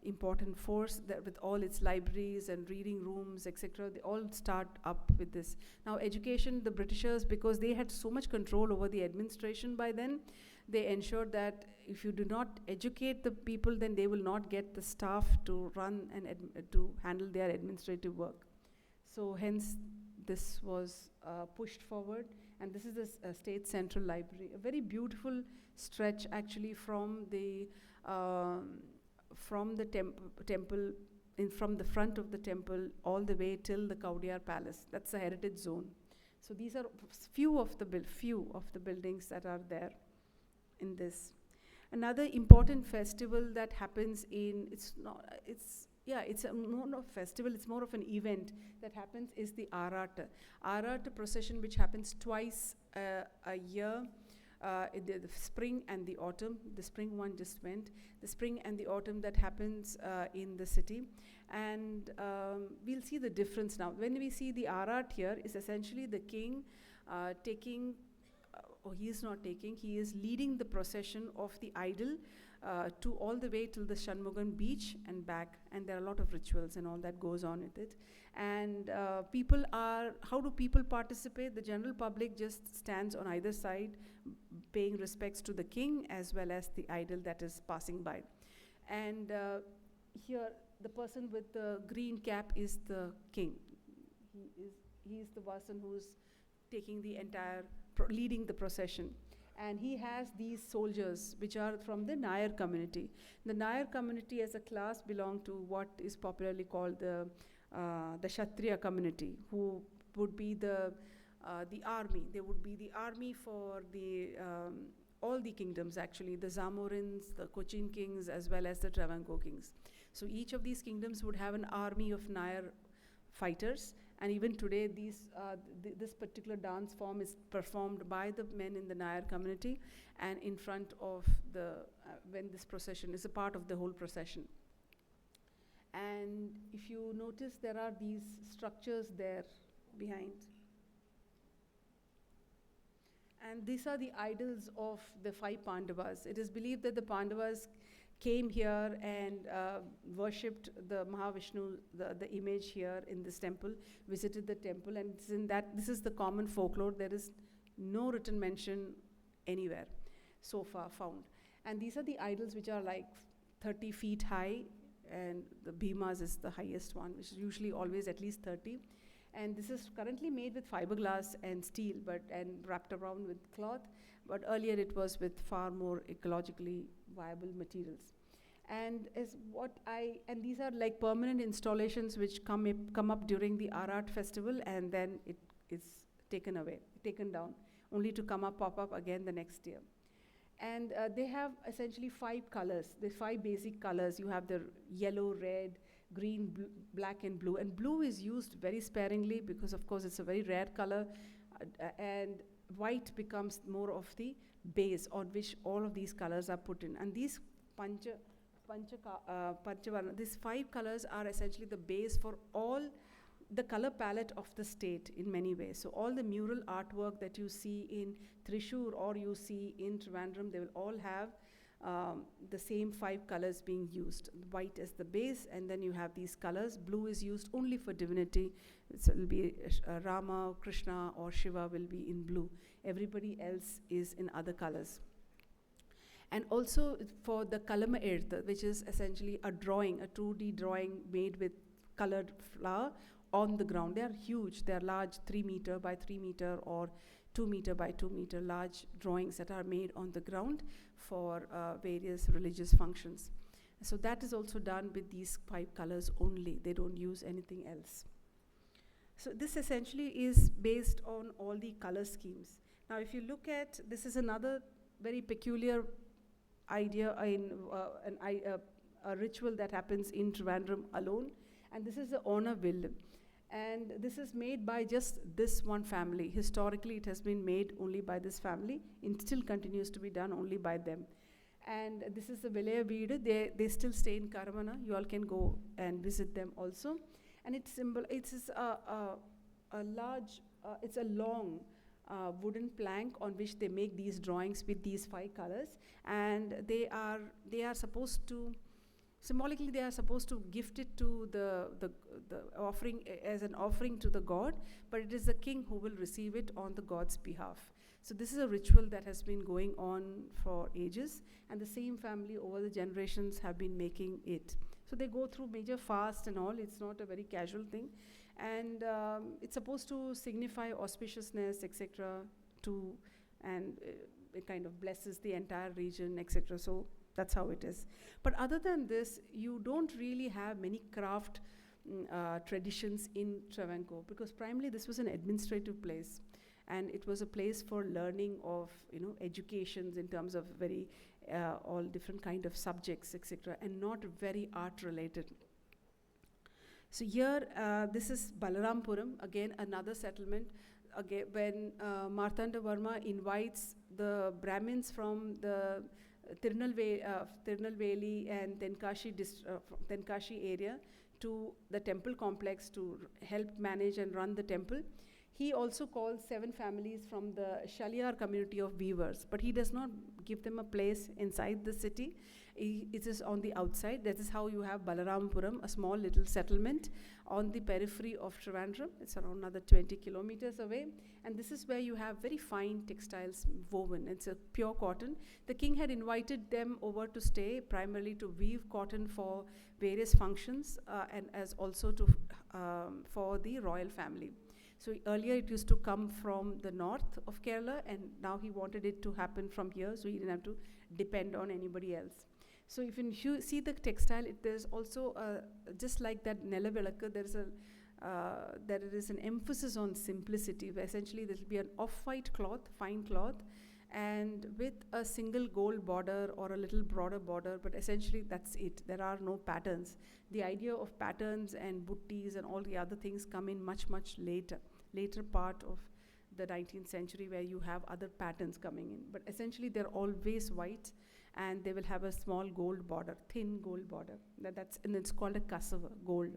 important force, that with all its libraries and reading rooms, etc. They all start up with this. Now education, the Britishers, because they had so much control over the administration by then, they ensured that if you do not educate the people, then they will not get the staff to run and to handle their administrative work. So hence this was pushed forward, and this is the State Central Library, a very beautiful stretch actually from the temple, from the front of the temple all the way till the Kaudiyar Palace. That's a heritage zone. So these are few of the buildings that are there in this. Another important festival that happens it's more of a festival, it's more of an event that happens, is the Arata. Arata procession, which happens twice a year, in the spring and the autumn. The spring one just went. The spring and the autumn that happens in the city. And we'll see the difference now. When we see the Arat here, is essentially the king he is leading the procession of the idol to all the way till the Shanmugan beach and back, and there are a lot of rituals and all that goes on with it. And how do people participate? The general public just stands on either side, paying respects to the king as well as the idol that is passing by. And here, the person with the green cap is the king. He is the person who's taking the entire, leading the procession. And he has these soldiers, which are from the Nair community. The Nair community as a class belong to what is popularly called the Kshatriya community, who would be the army. They would be the army for all the kingdoms actually, the Zamorins, the Cochin kings, as well as the Travancore kings. So each of these kingdoms would have an army of Nair fighters. And even today, this particular dance form is performed by the men in the Nair community, and in front of when this procession is a part of the whole procession. And if you notice, there are these structures there behind. And these are the idols of the 5 Pandavas. It is believed that the Pandavas came here and worshipped the Mahavishnu, the image here in this temple, visited the temple, and it's in that, this is the common folklore. There is no written mention anywhere so far found. And these are the idols which are like 30 feet high, and the Bhima's is the highest one, which is usually always at least 30. And this is currently made with fiberglass and steel, and wrapped around with cloth. But earlier it was with far more ecologically viable materials. And and these are like permanent installations which come up during the Arat festival, and then it is taken down, only to pop up again the next year. And they have essentially 5 colors. There's 5 basic colors. You have the yellow, red, green, black, and blue. And blue is used very sparingly because, of course, it's a very rare color. And white becomes more of the base on which all of these colors are put in. And these these 5 colors are essentially the base for all the color palette of the state in many ways. So all the mural artwork that you see in Thrissur or you see in Trivandrum, they will all have the same 5 colors being used. White as the base, and then you have these colors. Blue is used only for divinity. So it will be Rama, Krishna, or Shiva will be in blue. Everybody else is in other colors. And also for the Kalama Ertha, which is essentially a drawing, a 2D drawing made with colored flour on the ground. They are huge. They are large, 3 meter by 3 meter or 2 meter by 2 meter large drawings that are made on the ground for various religious functions. So that is also done with these 5 colors only. They don't use anything else. So this essentially is based on all the color schemes. Now if you look at, this is another very peculiar idea in a ritual that happens in Trivandrum alone, and this is the Ona Vill. And this is made by just this one family. Historically, it has been made only by this family. It still continues to be done only by them. And this is the Vilaya Veedu. They still stay in Karamana. You all can go and visit them also. And it's a long wooden plank on which they make these drawings with these 5 colors. And they are supposed to, symbolically, they are supposed to gift it to the offering, as an offering to the god, but it is the king who will receive it on the god's behalf. So this is a ritual that has been going on for ages, and the same family over the generations have been making it. So they go through major fast and all. It's not a very casual thing. And it's supposed to signify auspiciousness, etc. And it kind of blesses the entire region, etc. So that's how it is. But other than this, you don't really have many craft traditions in Travancore, because primarily this was an administrative place, and it was a place for learning of educations in terms of very all different kind of subjects, etc., and not very art related. So here, this is Balarampuram, again another settlement. Again, when Martanda Varma invites the Brahmins from the Tirunelveli and Tenkashi area to the temple complex to help manage and run the temple. He also calls 7 families from the Shaliyar community of weavers, but he does not give them a place inside the city. It is on the outside. That is how you have Balarampuram, a small little settlement on the periphery of Trivandrum. It's around another 20 kilometers away. And this is where you have very fine textiles woven. It's a pure cotton. The king had invited them over to stay, primarily to weave cotton for various functions and as also to for the royal family. So earlier it used to come from the north of Kerala, and now he wanted it to happen from here, so he didn't have to depend on anybody else. So if you see the textile, there's also, just like that Nella Velakku, there is an emphasis on simplicity, where essentially there will be an off-white cloth, fine cloth, and with a single gold border or a little broader border, but essentially that's it. There are no patterns. The idea of patterns and buttis and all the other things come in much, much later part of the 19th century, where you have other patterns coming in. But essentially they're always white, and they will have a small gold border, thin gold border. And it's called a cassava, gold.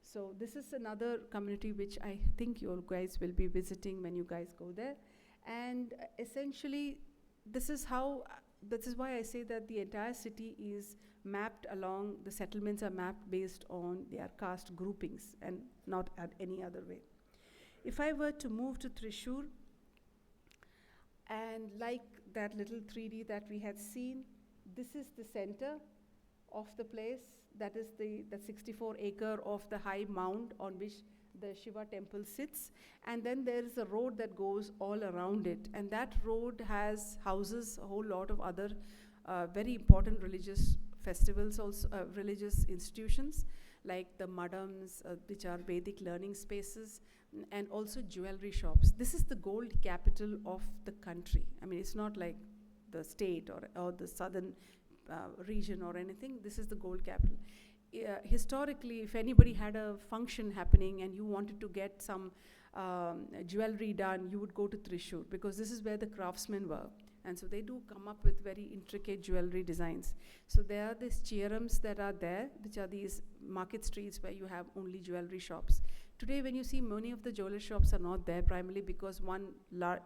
So this is another community which I think you guys will be visiting when you guys go there. And essentially, this is why I say that the entire city is mapped along, the settlements are mapped based on their caste groupings and not at any other way. If I were to move to Thrissur, and like that little 3D that we had seen, this is the center of the place. That is the 64-acre of the high mound on which the Shiva temple sits. And then there is a road that goes all around it. And that road has houses a whole lot of other very important religious festivals, also religious institutions, like the madams, which are Vedic learning spaces, and also jewelry shops. This is the gold capital of the country. I mean, it's not like the state or the southern region or anything. This is the gold capital. Historically, if anybody had a function happening and you wanted to get some jewelry done, you would go to Thrissur, because this is where the craftsmen were. And so they do come up with very intricate jewelry designs. So there are these chirams that are there, which are these market streets where you have only jewelry shops. Today, when you see, many of the jewelry shops are not there, primarily because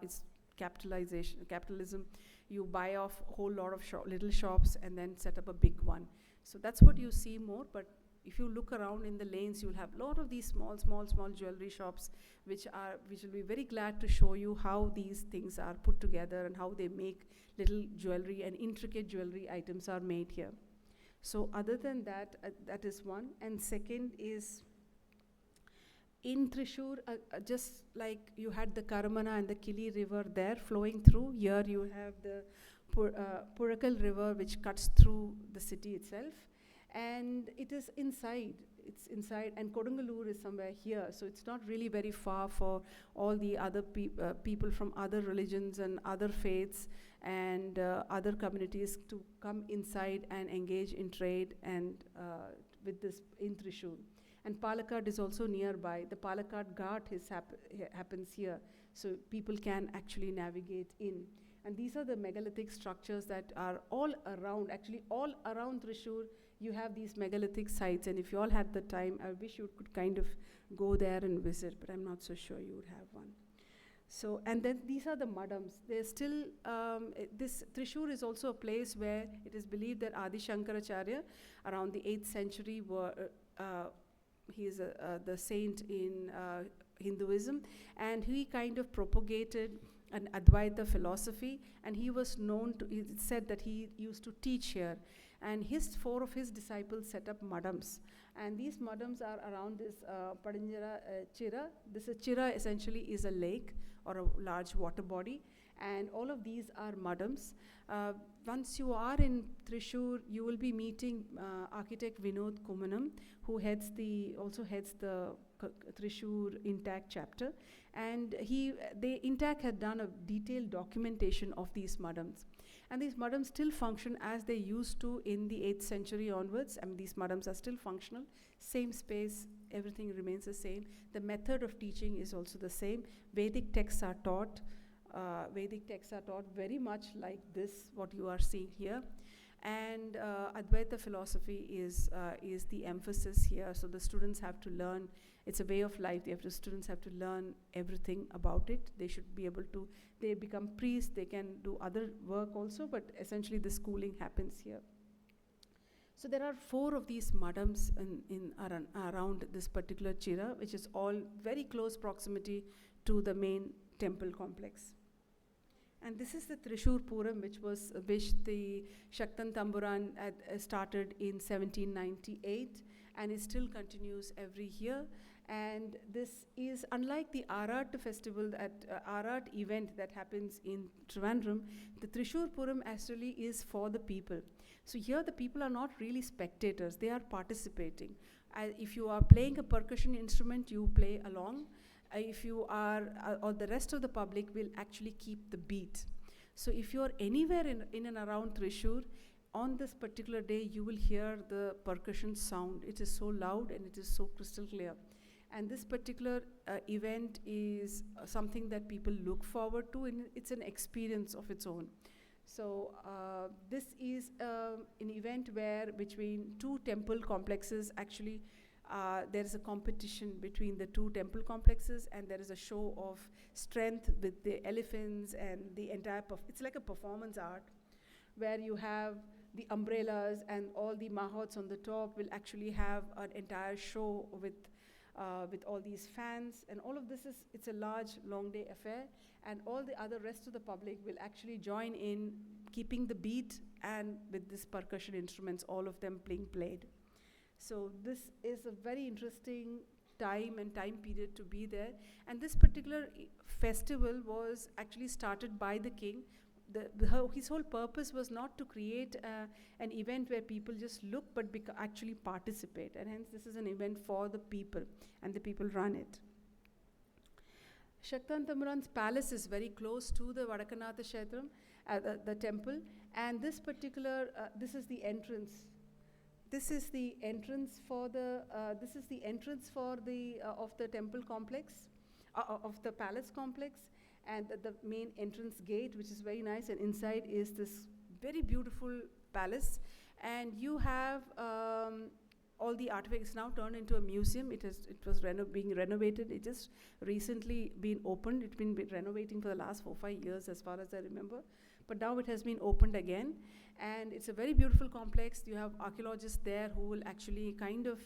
it's capitalism. You buy off a whole lot of little shops and then set up a big one. So that's what you see more. But if you look around in the lanes, you'll have a lot of these small jewelry shops, which will be very glad to show you how these things are put together and how they make little jewelry and intricate jewelry items are made here. So other than that, that is one. And second is, in Thrissur, just like you had the Karamana and the Kili river there flowing through, here you have the Purakal river, which cuts through the city itself. And it is inside. It's inside, and Kodungalur is somewhere here, so it's not really very far for all the other people from other religions and other faiths and other communities to come inside and engage in trade and with this in Thrissur. And Palakkad is also nearby. The Palakkad Ghat happens here, so people can actually navigate in. And these are the megalithic structures that are all around, actually all around Thrissur. You have these megalithic sites, and if you all had the time, I wish you could kind of go there and visit, but I'm not so sure you would have one. So, and then these are the madams. There's still, this Thrissur is also a place where it is believed that Adi Shankaracharya, around the 8th century, he is the saint in Hinduism, and he kind of propagated an Advaita philosophy, and he was known to, it's said that he used to teach here. And 4 of his disciples set up madams. And these madams are around this Padinjara Chira. This Chira essentially is a lake or a large water body. And all of these are madams. Once you are in Thrissur, you will be meeting architect Vinod Kumanam, who also heads the Thrissur Intact chapter. And Intact had done a detailed documentation of these madams. And these madams still function as they used to in the 8th century onwards. I mean, these madams are still functional. Same space, everything remains the same. The method of teaching is also the same. Vedic texts are taught. Very much like this, what you are seeing here. And Advaita philosophy is the emphasis here. So the students have to learn. It's a way of life. Students have to learn everything about it. They should be able to, they become priests, they can do other work also, but essentially the schooling happens here. So there are 4 of these madams around this particular Chira, which is all very close proximity to the main temple complex. And this is the Thrissur Puram, which the Shaktan Tamburan started in 1798, and it still continues every year. And this is unlike the Arat festival, Arat event that happens in Trivandrum. The Thrissur Puram actually is for the people. So here the people are not really spectators, they are participating. If you are playing a percussion instrument, you play along. If you are, or the rest of the public will actually keep the beat. So if you are anywhere in and around Thrissur, on this particular day, you will hear the percussion sound. It is so loud and it is so crystal clear. And this particular event is something that people look forward to, and it's an experience of its own. So this is an event where between two temple complexes, actually there is a competition between the two temple complexes, and there is a show of strength with the elephants and the entire, it's like a performance art where you have the umbrellas and all the mahots on the top will actually have an entire show with all these fans, and all of this is, it's a large long day affair, and all the other rest of the public will actually join in keeping the beat and with this percussion instruments, all of them being played. So this is a very interesting time and time period to be there, and this particular festival was actually started by the king. His whole purpose was not to create an event where people just look but actually participate, and hence this is an event for the people, and the people run it. Shaktantamuran's palace is very close to the Vadakanatha Kshetram, the temple, and this particular, this is the entrance. This is the entrance for the, of the temple complex, of the palace complex, and the main entrance gate, which is very nice, and inside is this very beautiful palace, and you have all the artifacts now turned into a museum. It was being renovated. It just recently been opened. It's been renovating for the last 4-5 years as far as I remember, but now it has been opened again, and it's a very beautiful complex. You have archaeologists there who will actually kind of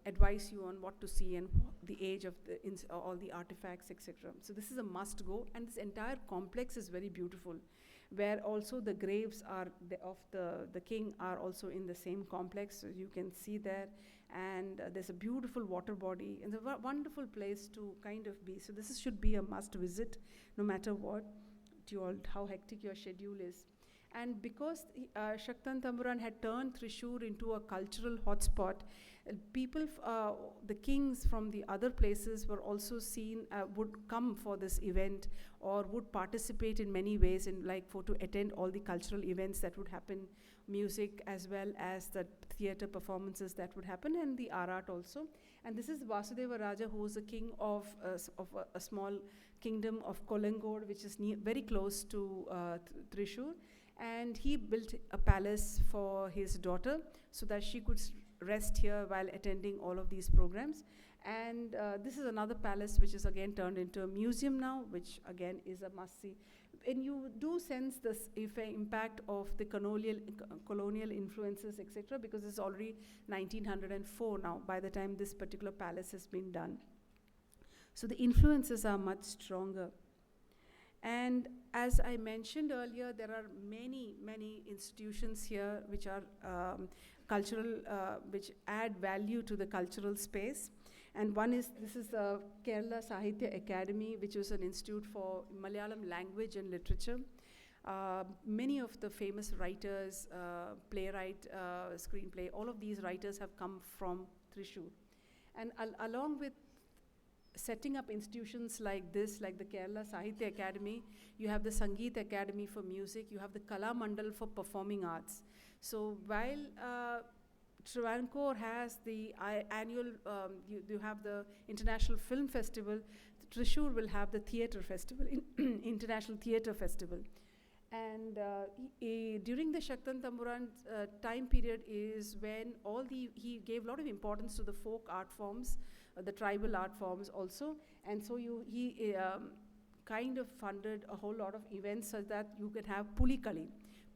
advise you on what to see and the age of all the artifacts, etc. So this is a must go, and this entire complex is very beautiful, where also the graves are of the king are also in the same complex, so you can see there, and there's a beautiful water body, and a wonderful place to kind of be. So this should be a must visit, no matter what, how hectic your schedule is. And because Shaktantamuran had turned Thrissur into a cultural hotspot, people, the kings from the other places were also seen, would come for this event, or would participate in many ways in to attend all the cultural events that would happen, music as well as the theatre performances that would happen, and the art also. And this is Vasudeva Raja, who was the king of a small kingdom of Kolangod, which is very close to Thrissur. And he built a palace for his daughter so that she could rest here while attending all of these programs. And this is another palace which is again turned into a museum now, which again is a must-see. And you do sense this impact of the colonial influences, etc., because it's already 1904 now by the time this particular palace has been done. So the influences are much stronger. And as I mentioned earlier, there are many, many institutions here which are cultural, which add value to the cultural space. And this is the Kerala Sahitya Academy, which was an institute for Malayalam language and literature. Many of the famous writers, playwright, screenplay, all of these writers have come from Thrissur. And along with setting up institutions like this, like the Kerala Sahitya Academy, you have the Sangeet Academy for music, you have the Kala Mandal for performing arts. So while Travancore has the annual, you have the International Film Festival, Thrissur will have the theatre festival, International Theatre Festival. And during the Shaktantamuran time period is when he gave a lot of importance to the folk art forms, the tribal art forms also, and so he kind of funded a whole lot of events so that you could have Pulikali.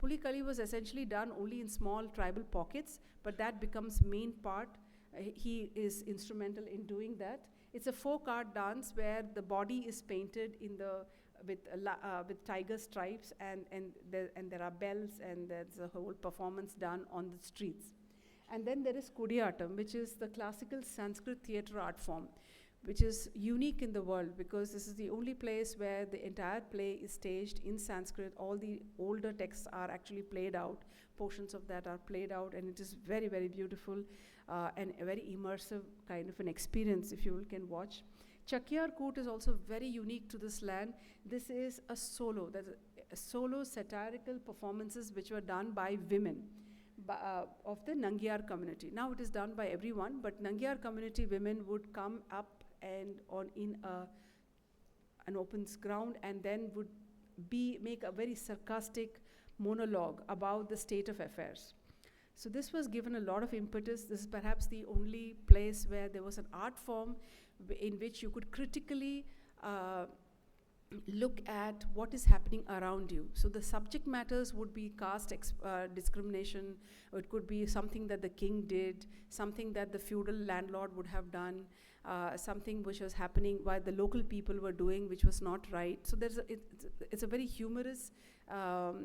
Pulikali was essentially done only in small tribal pockets, but that becomes main part. He is instrumental in doing that. It's a folk art dance where the body is painted with tiger stripes, and there are bells, and there's a whole performance done on the streets. And then there is Kudiyatam, which is the classical Sanskrit theatre art form, which is unique in the world because this is the only place where the entire play is staged in Sanskrit. All the older texts are actually played out, portions of that are played out, and it is very, very beautiful and a very immersive kind of an experience if you can watch. Chakyar Koot is also very unique to this land. This is a solo, satirical performances which were done by women of the Nangyar community. Now it is done by everyone, but Nangyar community women would come up and in an open ground and then would make a very sarcastic monologue about the state of affairs. So this was given a lot of impetus. This is perhaps the only place where there was an art form in which you could critically look at what is happening around you. So the subject matters would be caste discrimination, or it could be something that the king did, something that the feudal landlord would have done, something which was happening while the local people were doing, which was not right. So it's a very humorous, what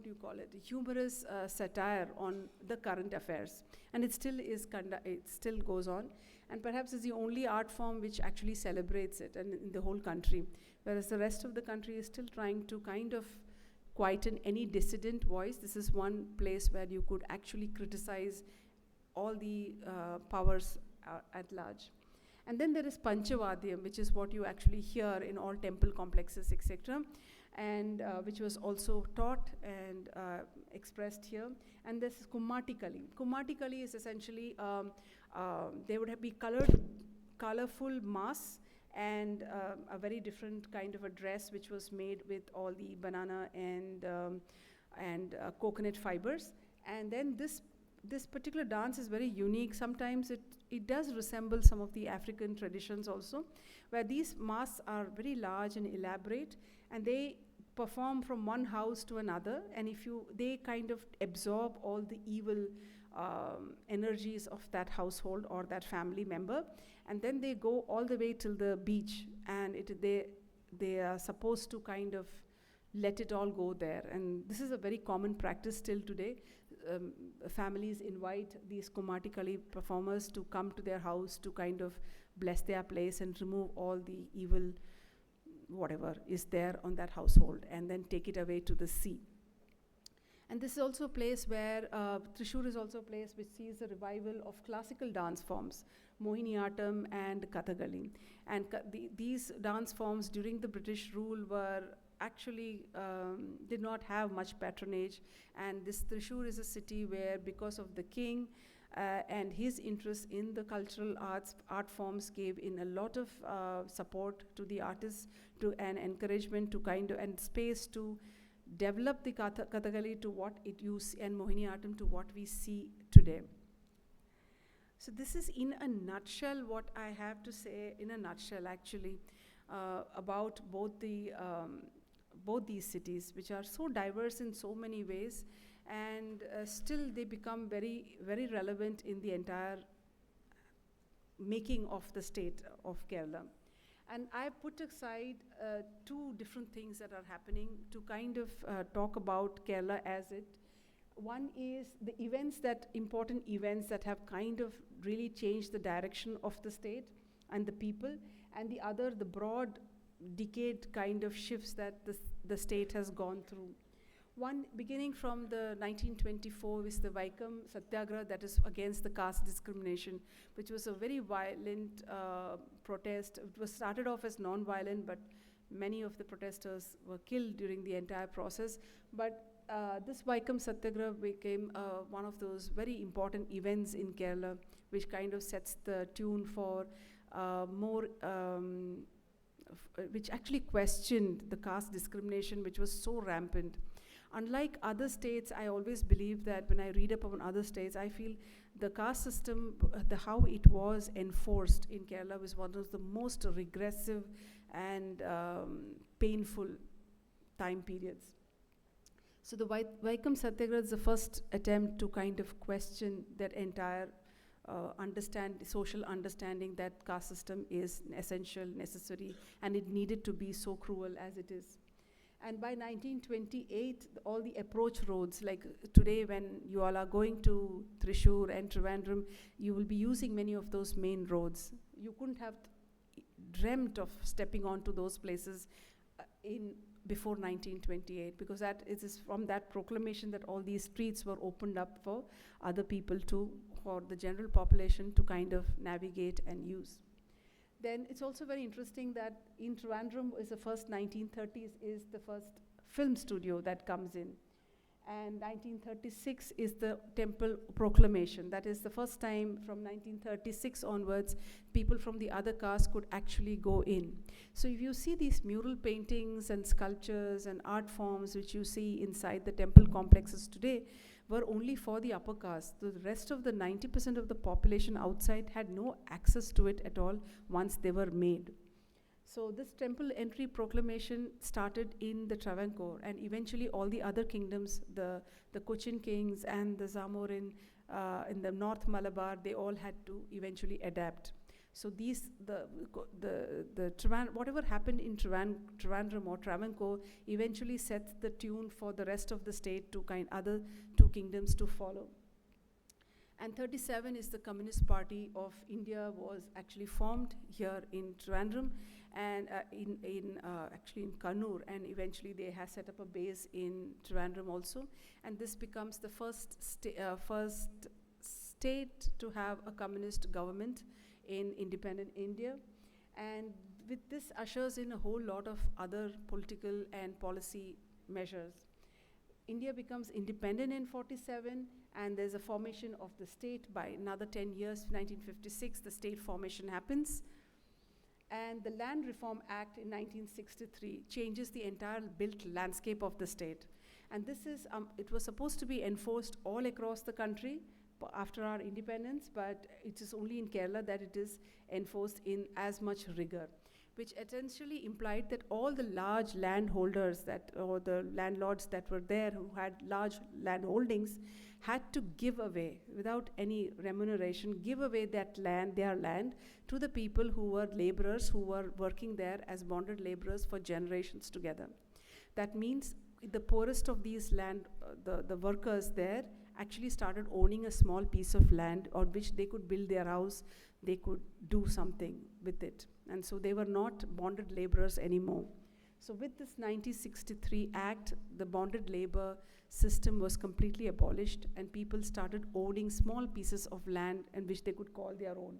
do you call it? Humorous satire on the current affairs, and it still goes on. And perhaps it's the only art form which actually celebrates it, and in the whole country, whereas the rest of the country is still trying to kind of quieten any dissident voice. This is one place where you could actually criticize all the powers at large. And then there is Panchavadyam, which is what you actually hear in all temple complexes, etc., and which was also taught and expressed here. And this is Kummati Kali. Kummati Kali is essentially there would be colorful masks and a very different kind of a dress which was made with all the banana and coconut fibers. And then this particular dance is very unique. Sometimes it does resemble some of the African traditions also, where these masks are very large and elaborate, and they perform from one house to another, and they kind of absorb all the evil energies of that household or that family member, and then they go all the way till the beach, and they are supposed to kind of let it all go there. And this is a very common practice still today. Families invite these Kummati Kali performers to come to their house to kind of bless their place and remove all the evil whatever is there on that household, and then take it away to the sea. And this is also a place where Thrissur is also a place which sees the revival of classical dance forms, Mohiniyattam and Kathakali. And these dance forms during the British rule were actually did not have much patronage. And this Thrissur is a city where, because of the king and his interest in the cultural art forms, gave in a lot of support to the artists, and encouragement to and space to develop the Kathakali to what it used, and Mohiniyattam to what we see today. So this is in a nutshell what I have to say, in a nutshell actually, about both these cities, which are so diverse in so many ways, and still they become very, very relevant in the entire making of the state of Kerala. And I put aside two different things that are happening to kind of talk about Kerala as it. One is the important events that have kind of really changed the direction of the state and the people, and the other, the broad decade kind of shifts that the state has gone through. One, beginning from the 1924, is the Vaikam Satyagraha, that is against the caste discrimination, which was a very violent protest. It was started off as non-violent, but many of the protesters were killed during the entire process. But this Vaikam Satyagraha became one of those very important events in Kerala, which kind of sets the tune for which actually questioned the caste discrimination, which was so rampant. Unlike other states, I always believe that when I read up on other states, I feel the caste system, how it was enforced in Kerala, was one of the most regressive and painful time periods. So the Vaikam Satyagraha is the first attempt to kind of question that entire social understanding that caste system is essential, necessary, and it needed to be so cruel as it is. And by 1928, all the approach roads, like today when you all are going to Thrissur and Trivandrum, you will be using many of those main roads. You couldn't have dreamt of stepping onto those places before 1928, because that is from that proclamation that all these streets were opened up for other people for the general population to kind of navigate and use. Then it's also very interesting that in Trivandrum is the first 1930s is the first film studio that comes in. And 1936 is the temple proclamation. That is the first time from 1936 onwards, people from the other caste could actually go in. So if you see these mural paintings and sculptures and art forms which you see inside the temple complexes today, were only for the upper caste. The rest of the 90% of the population outside had no access to it at all once they were made. So this temple entry proclamation started in the Travancore, and eventually all the other kingdoms, the Cochin kings and the Zamorin in the North Malabar, they all had to eventually adapt. So these, whatever happened in Trivandrum or Travancore eventually sets the tune for the rest of the state to other two kingdoms to follow. And 37 is the Communist Party of India was actually formed here in Trivandrum and actually in Kannur, and eventually they have set up a base in Trivandrum also. And this becomes the first state to have a communist government in independent India. And with this ushers in a whole lot of other political and policy measures. India becomes independent in 47, and there's a formation of the state. By another 10 years, 1956, the state formation happens. And the Land Reform Act in 1963 changes the entire built landscape of the state. And this is, it was supposed to be enforced all across the country after our independence, but it is only in Kerala that it is enforced in as much rigor, which essentially implied that all the large landholders or the landlords that were there who had large land holdings had to give away, without any remuneration, give away that land, their land, to the people who were laborers, who were working there as bonded laborers for generations together. That means the poorest of these the workers there actually started owning a small piece of land on which they could build their house, they could do something with it. And so they were not bonded laborers anymore. So with this 1963 Act, the bonded labor system was completely abolished, and people started owning small pieces of land in which they could call their own.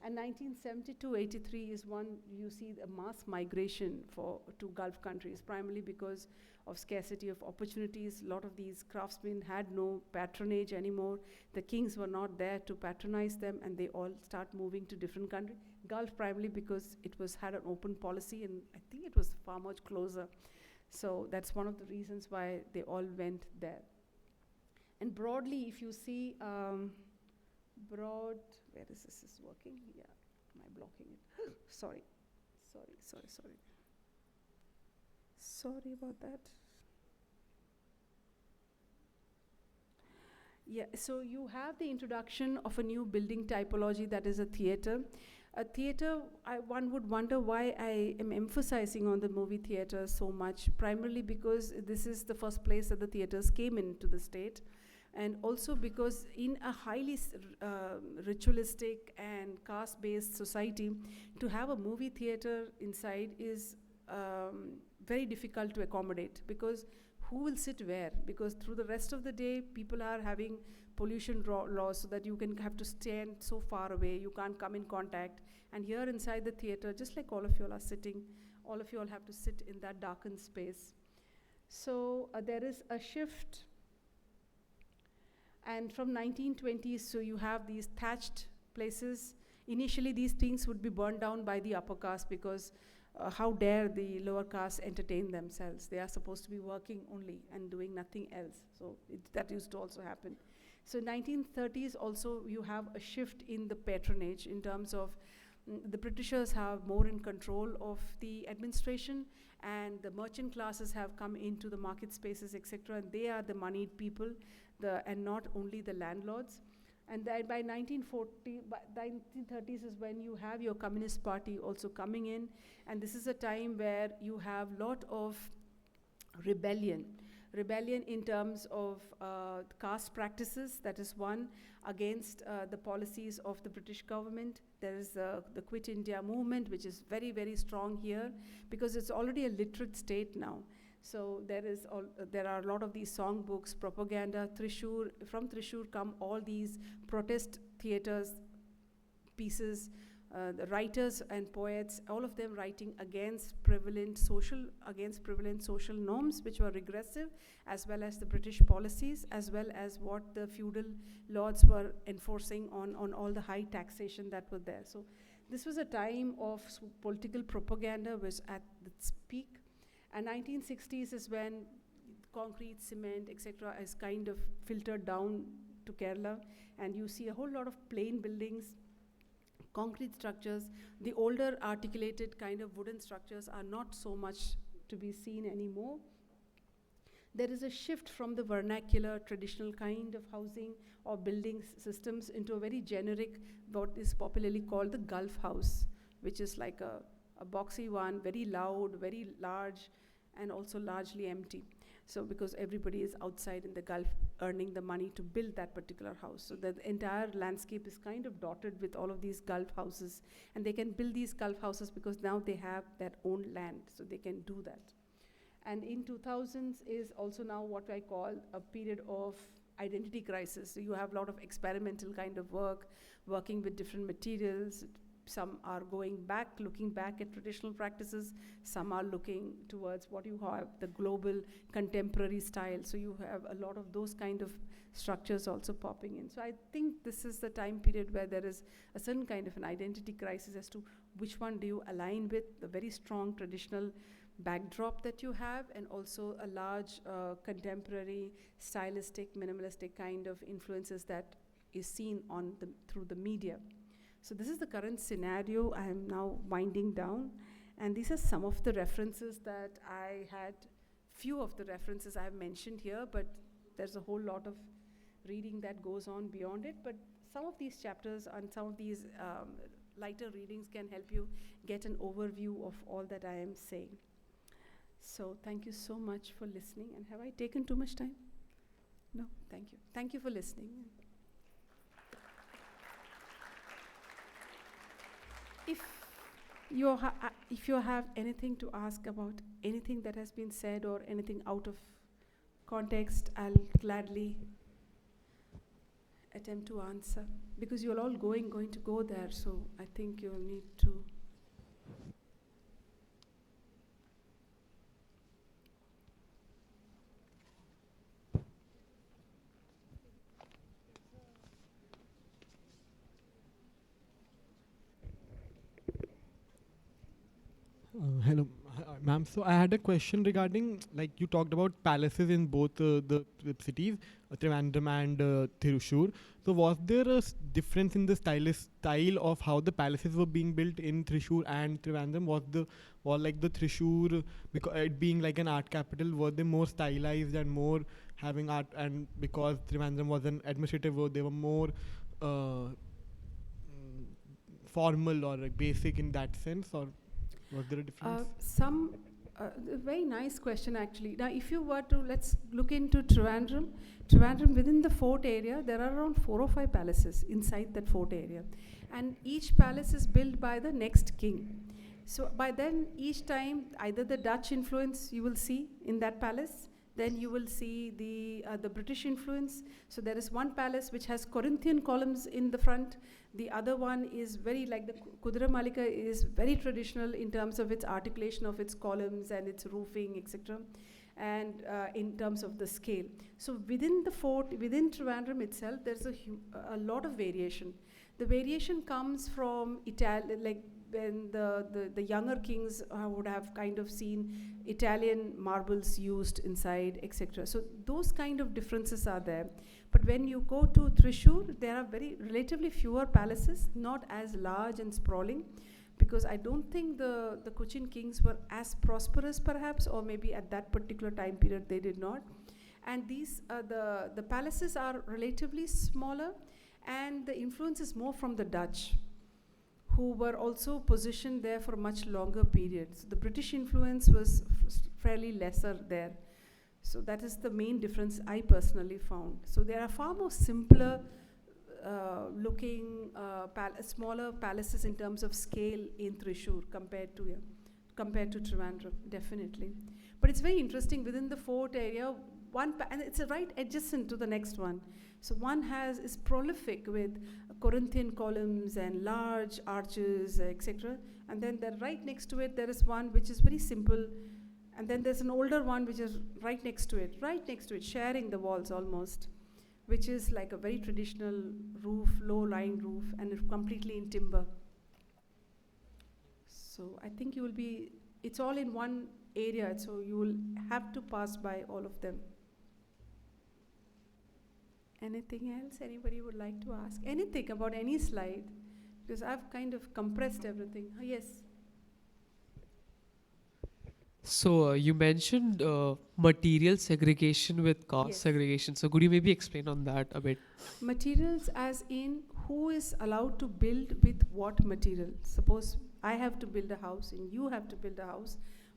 And 1972-83 is one you see a mass migration to Gulf countries, primarily because of scarcity of opportunities. A lot of these craftsmen had no patronage anymore. The kings were not there to patronize them, and they all start moving to different countries. Gulf primarily because it had an open policy, and I think it was far much closer. So that's one of the reasons why they all went there. And broadly, if you see where is this is working? Yeah, am I blocking it? Sorry about that. Yeah, so you have the introduction of a new building typology, that is a theater. A theater, one would wonder why I am emphasizing on the movie theater so much, primarily because this is the first place that the theaters came into the state, and also because in a highly ritualistic and caste-based society, to have a movie theater inside is very difficult to accommodate, because who will sit where? Because through the rest of the day, people are having pollution laws, so that you have to stand so far away, you can't come in contact. And here inside the theater, just like all of you all are sitting, all of you all have to sit in that darkened space. So there is a shift. And from 1920s, so you have these thatched places. Initially, these things would be burned down by the upper caste, because how dare the lower caste entertain themselves? They are supposed to be working only and doing nothing else. So that used to also happen. So 1930s also, you have a shift in the patronage in terms of the Britishers have more in control of the administration, and the merchant classes have come into the market spaces, etc. And they are the moneyed people, and not only the landlords. And then by 1930s is when you have your Communist Party also coming in, and this is a time where you have a lot of rebellion in terms of caste practices. That is one, against the policies of the British government. There is the Quit India movement, which is very, very strong here, because it's already a literate state now. So there are a lot of these songbooks, propaganda. From Thrissur come all these protest theaters, pieces, the writers and poets, all of them writing against prevalent social norms, which were regressive, as well as the British policies, as well as what the feudal lords were enforcing on all the high taxation that were there. So this was a time of political propaganda was at its peak. And 1960s is when concrete, cement, etc. is kind of filtered down to Kerala, and you see a whole lot of plain buildings, concrete structures. The older articulated kind of wooden structures are not so much to be seen anymore. There is a shift from the vernacular, traditional kind of housing or building systems into a very generic, what is popularly called the Gulf house, which is like a boxy one, very loud, very large, and also largely empty. So because everybody is outside in the Gulf earning the money to build that particular house. So the entire landscape is kind of dotted with all of these Gulf houses. And they can build these Gulf houses because now they have their own land, so they can do that. And in 2000s is also now what I call a period of identity crisis. So you have a lot of experimental kind of work, working with different materials. Some are going back, looking back at traditional practices. Some are looking towards what you have, the global contemporary style. So you have a lot of those kind of structures also popping in. So I think this is the time period where there is a certain kind of an identity crisis as to which one do you align with, the very strong traditional backdrop that you have, and also a large contemporary, stylistic, minimalistic kind of influences that is seen on through the media. So this is the current scenario. I am now winding down, and these are some of the references that I had. Few of the references I have mentioned here, but there's a whole lot of reading that goes on beyond it. But some of these chapters and some of these lighter readings can help you get an overview of all that I am saying. So thank you so much for listening. And have I taken too much time? No, thank you. Thank you for listening. If you have anything to ask about anything that has been said or anything out of context, I'll gladly attempt to answer, because you're all going to go there, so I think you'll need to. Hello, ma'am. So I had a question regarding, like you talked about palaces in both the cities, Trivandrum and Thrissur. So was there a difference in the style of how the palaces were being built in Thrissur and Trivandrum? Was like the Thrissur, because it being like an art capital, were they more stylized and more having art, and because Trivandrum was an administrative, they were more formal or like basic in that sense, or was there a difference? A very nice question, actually. Now, if you were to, let's look into Trivandrum. Trivandrum, within the fort area, there are around 4 or 5 palaces inside that fort area. And each palace is built by the next king. So by then, each time, either the Dutch influence you will see in that palace, then you will see the British influence. So there is one palace which has Corinthian columns in the front. The other one is very, like the Kudra Malika is very traditional in terms of its articulation of its columns and its roofing, etc. And in terms of the scale. So within the fort, within Trivandrum itself, there's a lot of variation. The variation comes from like when the younger kings would have kind of seen Italian marbles used inside, etc. So those kind of differences are there. But when you go to Thrissur, there are very relatively fewer palaces, not as large and sprawling, because I don't think the Cochin kings were as prosperous perhaps, or maybe at that particular time period they did not. And these the palaces are relatively smaller, and the influence is more from the Dutch, who were also positioned there for much longer periods. The British influence was fairly lesser there. So that is the main difference I personally found. So there are far more simpler looking smaller palaces in terms of scale in Thrissur compared to Trivandrum, definitely. But it's very interesting, within the fort area, and it's right adjacent to the next one. So one is prolific with Corinthian columns and large arches, etc. And then right next to it, there is one which is very simple. And then there's an older one which is right next to it, sharing the walls almost, which is like a very traditional roof, low-lying roof, and it's completely in timber. So I think it's all in one area, so you will have to pass by all of them. Anything else anybody would like to ask? Anything about any slide? Because I've kind of compressed everything. Yes. So you mentioned material segregation with cost segregation. So could you maybe explain on that a bit? Materials as in who is allowed to build with what material. Suppose I have to build a house and you have to build a house.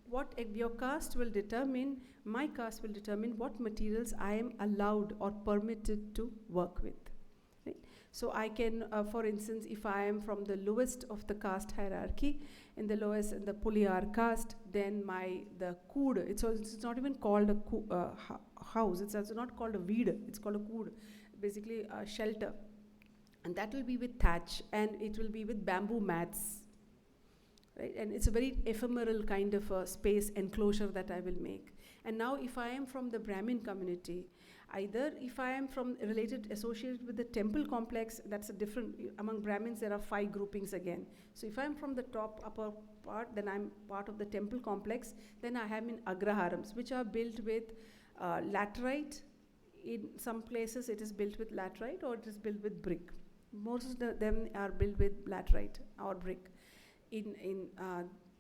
What your caste will determine, my caste will determine what materials I am allowed or permitted to work with. Right? So I can, for instance, if I am from the lowest of the caste hierarchy, in the Puliyar caste, then the kood, it's not even called a house, it's also not called a veed, it's called a kood, basically a shelter. And that will be with thatch, and it will be with bamboo mats. Right? And it's a very ephemeral kind of a space enclosure that I will make. And now if I am from the Brahmin community, either if I am associated with the temple complex, that's a different, among Brahmins there are 5 groupings again. So if I'm from the upper part, then I'm part of the temple complex, then I am in agraharams, which are built with laterite. In some places it is built with laterite or it is built with brick. Most of them are built with laterite or brick in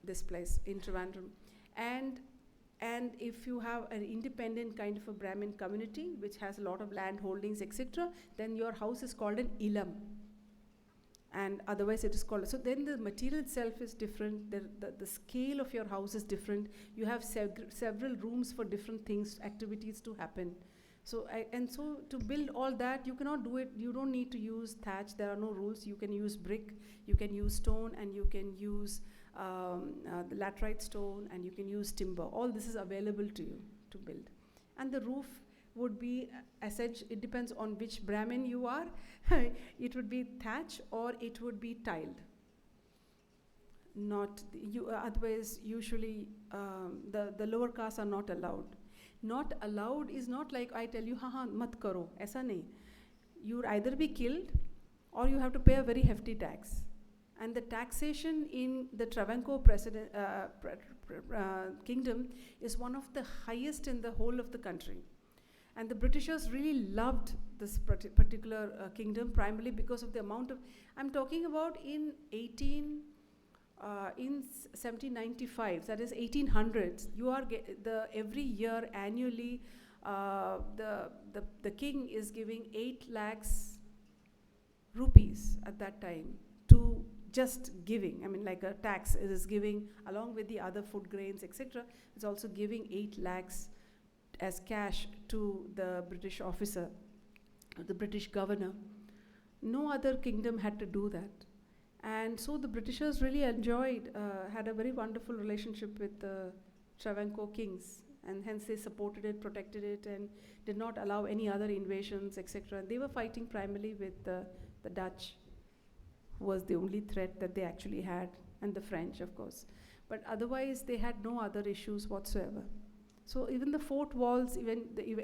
this place, in Trivandrum. And if you have an independent kind of a Brahmin community, which has a lot of land holdings, etc., then your house is called an ilam. And otherwise it is called, so then the material itself is different, the scale of your house is different, you have several rooms for different things, activities to happen. So, so to build all that, you cannot do it, you don't need to use thatch, there are no rules, you can use brick, you can use stone, and you can use the laterite stone, and you can use timber. All this is available to you to build. And the roof would be, it depends on which Brahmin you are, it would be thatch or it would be tiled. Otherwise, usually the lower castes are not allowed. Not allowed is not like I tell you, mat karo, aisa nahi. You would either be killed or you have to pay a very hefty tax. And the taxation in the Travancore kingdom is one of the highest in the whole of the country. And the Britishers really loved this particular kingdom, primarily because of the amount of, I'm talking about in 1795, that is 1800s, you are every year annually, the king is giving 8 lakhs rupees at that time to just giving. I mean, like a tax, it is giving along with the other food grains, etc. It's also giving 8 lakhs as cash to the British officer, the British governor. No other kingdom had to do that. And so the Britishers really had a very wonderful relationship with the Travancore kings, and hence they supported it, protected it, and did not allow any other invasions, etc. And they were fighting primarily with the Dutch, who was the only threat that they actually had, and the French, of course. But otherwise, they had no other issues whatsoever. So even the fort walls,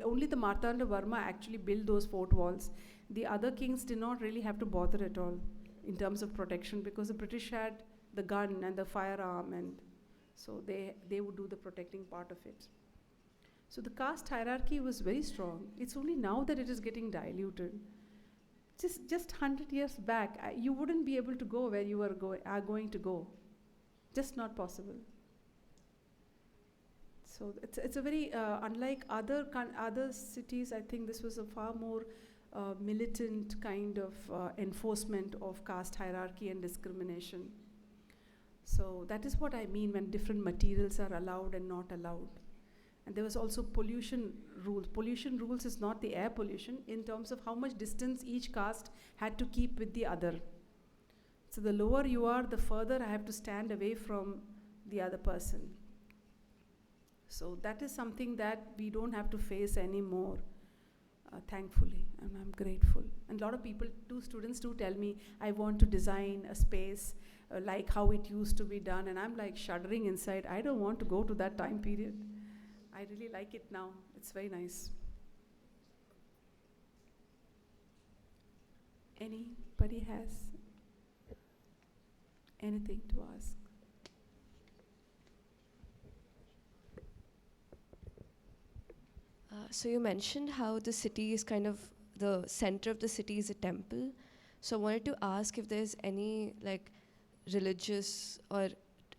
only the Martanda Varma actually built those fort walls. The other kings did not really have to bother at all in terms of protection, because the British had the gun and the firearm, and so they would do the protecting part of it. So the caste hierarchy was very strong. It's only now that it is getting diluted. Just 100 years back, you wouldn't be able to go where you are going to go. Just not possible. So it's a very, unlike other cities, I think this was a far more militant kind of enforcement of caste hierarchy and discrimination. So that is what I mean when different materials are allowed and not allowed. And there was also pollution rules. Pollution rules is not the air pollution in terms of how much distance each caste had to keep with the other. So the lower you are, the further I have to stand away from the other person. So that is something that we don't have to face anymore, thankfully, and I'm grateful. And a lot of people, students do tell me, I want to design a space like how it used to be done, and I'm like shuddering inside. I don't want to go to that time period. I really like it now. It's very nice. Anybody has anything to ask? So you mentioned how the city is kind of, the center of the city is a temple. So I wanted to ask if there's any like religious or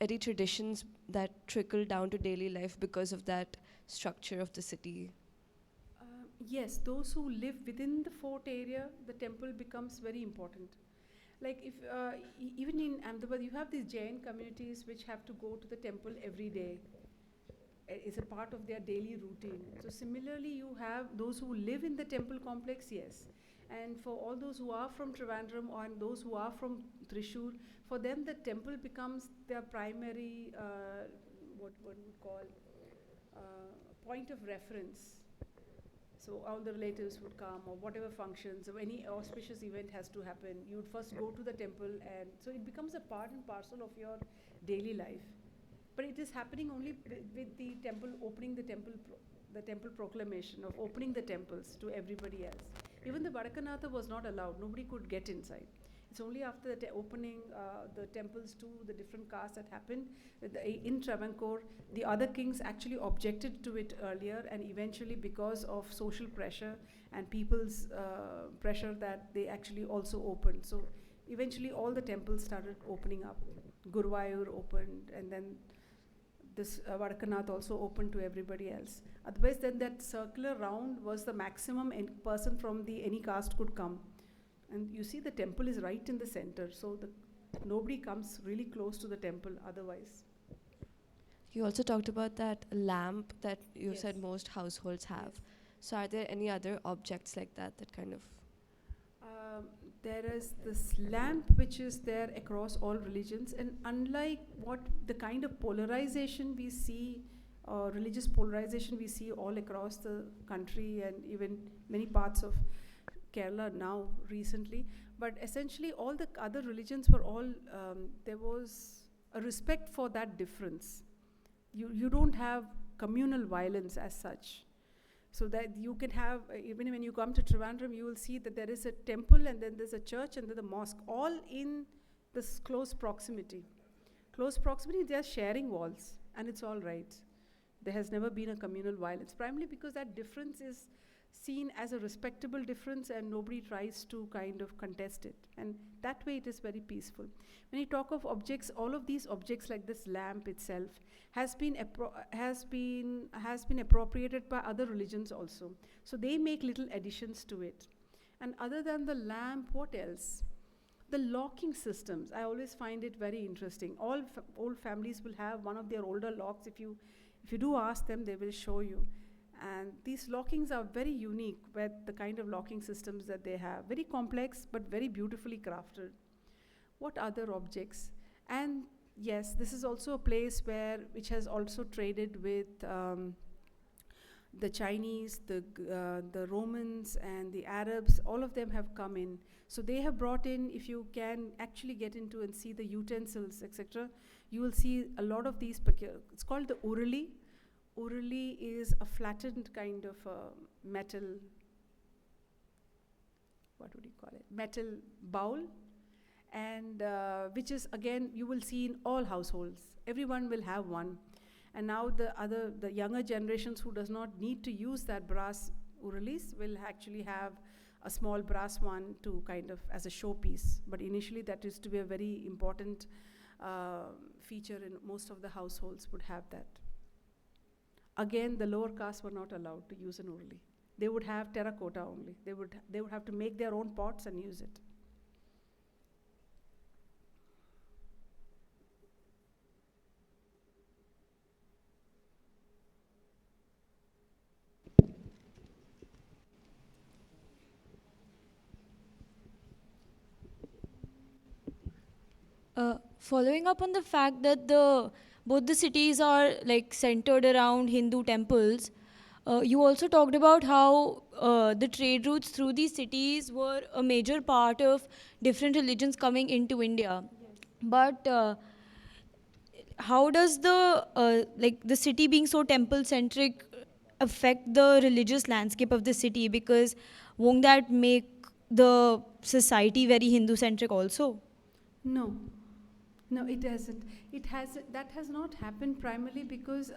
any traditions that trickle down to daily life because of that structure of the city. Yes, those who live within the fort area, the temple becomes very important. Like if even in Ahmedabad, you have these Jain communities which have to go to the temple every day. It's a part of their daily routine. So similarly, you have those who live in the temple complex, yes. And for all those who are from Trivandrum and those who are from Thrissur, for them the temple becomes their primary, what one would call, point of reference. So all the relatives would come, or whatever functions, or any auspicious event has to happen, you would first go to the temple, and so it becomes a part and parcel of your daily life. But it is happening only with the temple opening, the temple proclamation of opening the temples to everybody else. Even the Vadakanatha was not allowed. Nobody could get inside. It's only after the opening the temples to the different castes that happened in Travancore. The other kings actually objected to it earlier, and eventually, because of social pressure and people's pressure, that they actually also opened. So eventually all the temples started opening up. Guruvayur opened, and then this Vadakanath also open to everybody else. Otherwise, then that circular round was the maximum person from any caste could come. And you see the temple is right in the center, so nobody comes really close to the temple otherwise. You also talked about that lamp that you Yes. said most households have. Yes. So are there any other objects like that that kind of... There is this lamp which is there across all religions, and unlike what the kind of polarization we see, religious polarization we see all across the country and even many parts of Kerala now recently, but essentially all the other religions were all, there was a respect for that difference. You don't have communal violence as such. So that you can have, even when you come to Trivandrum, you will see that there is a temple, and then there's a church, and then the mosque, all in this close proximity. Close proximity, they are sharing walls, and it's all right. There has never been a communal violence, primarily because that difference is seen as a respectable difference, and nobody tries to kind of contest it. And that way it is very peaceful. When you talk of objects, all of these objects like this lamp itself has been appropriated by other religions also. So they make little additions to it. And other than the lamp, what else? The locking systems, I always find it very interesting. All old families will have one of their older locks. If you do ask them, they will show you. And these lockings are very unique with the kind of locking systems that they have. Very complex, but very beautifully crafted. What other objects? And yes, this is also a place which has also traded with the Chinese, the Romans, and the Arabs. All of them have come in. So they have brought in, if you can actually get into and see the utensils, etc., you will see a lot of these, it's called the urali. Urali is a flattened kind of metal, what would you call it? Metal bowl, and which is, again, you will see in all households. Everyone will have one. And now the younger generations who does not need to use that brass uralis will actually have a small brass one to kind of as a showpiece. But initially that used to be a very important feature in most of the households would have that. Again, the lower castes were not allowed to use an urali. They would have terracotta only. They would have to make their own pots and use it. Following up on the fact that the both the cities are like centered around Hindu temples. You also talked about how the trade routes through these cities were a major part of different religions coming into India. But how does the city being so temple centric affect the religious landscape of the city? Because won't that make the society very Hindu centric also? No, no, it hasn't. It has that has not happened primarily because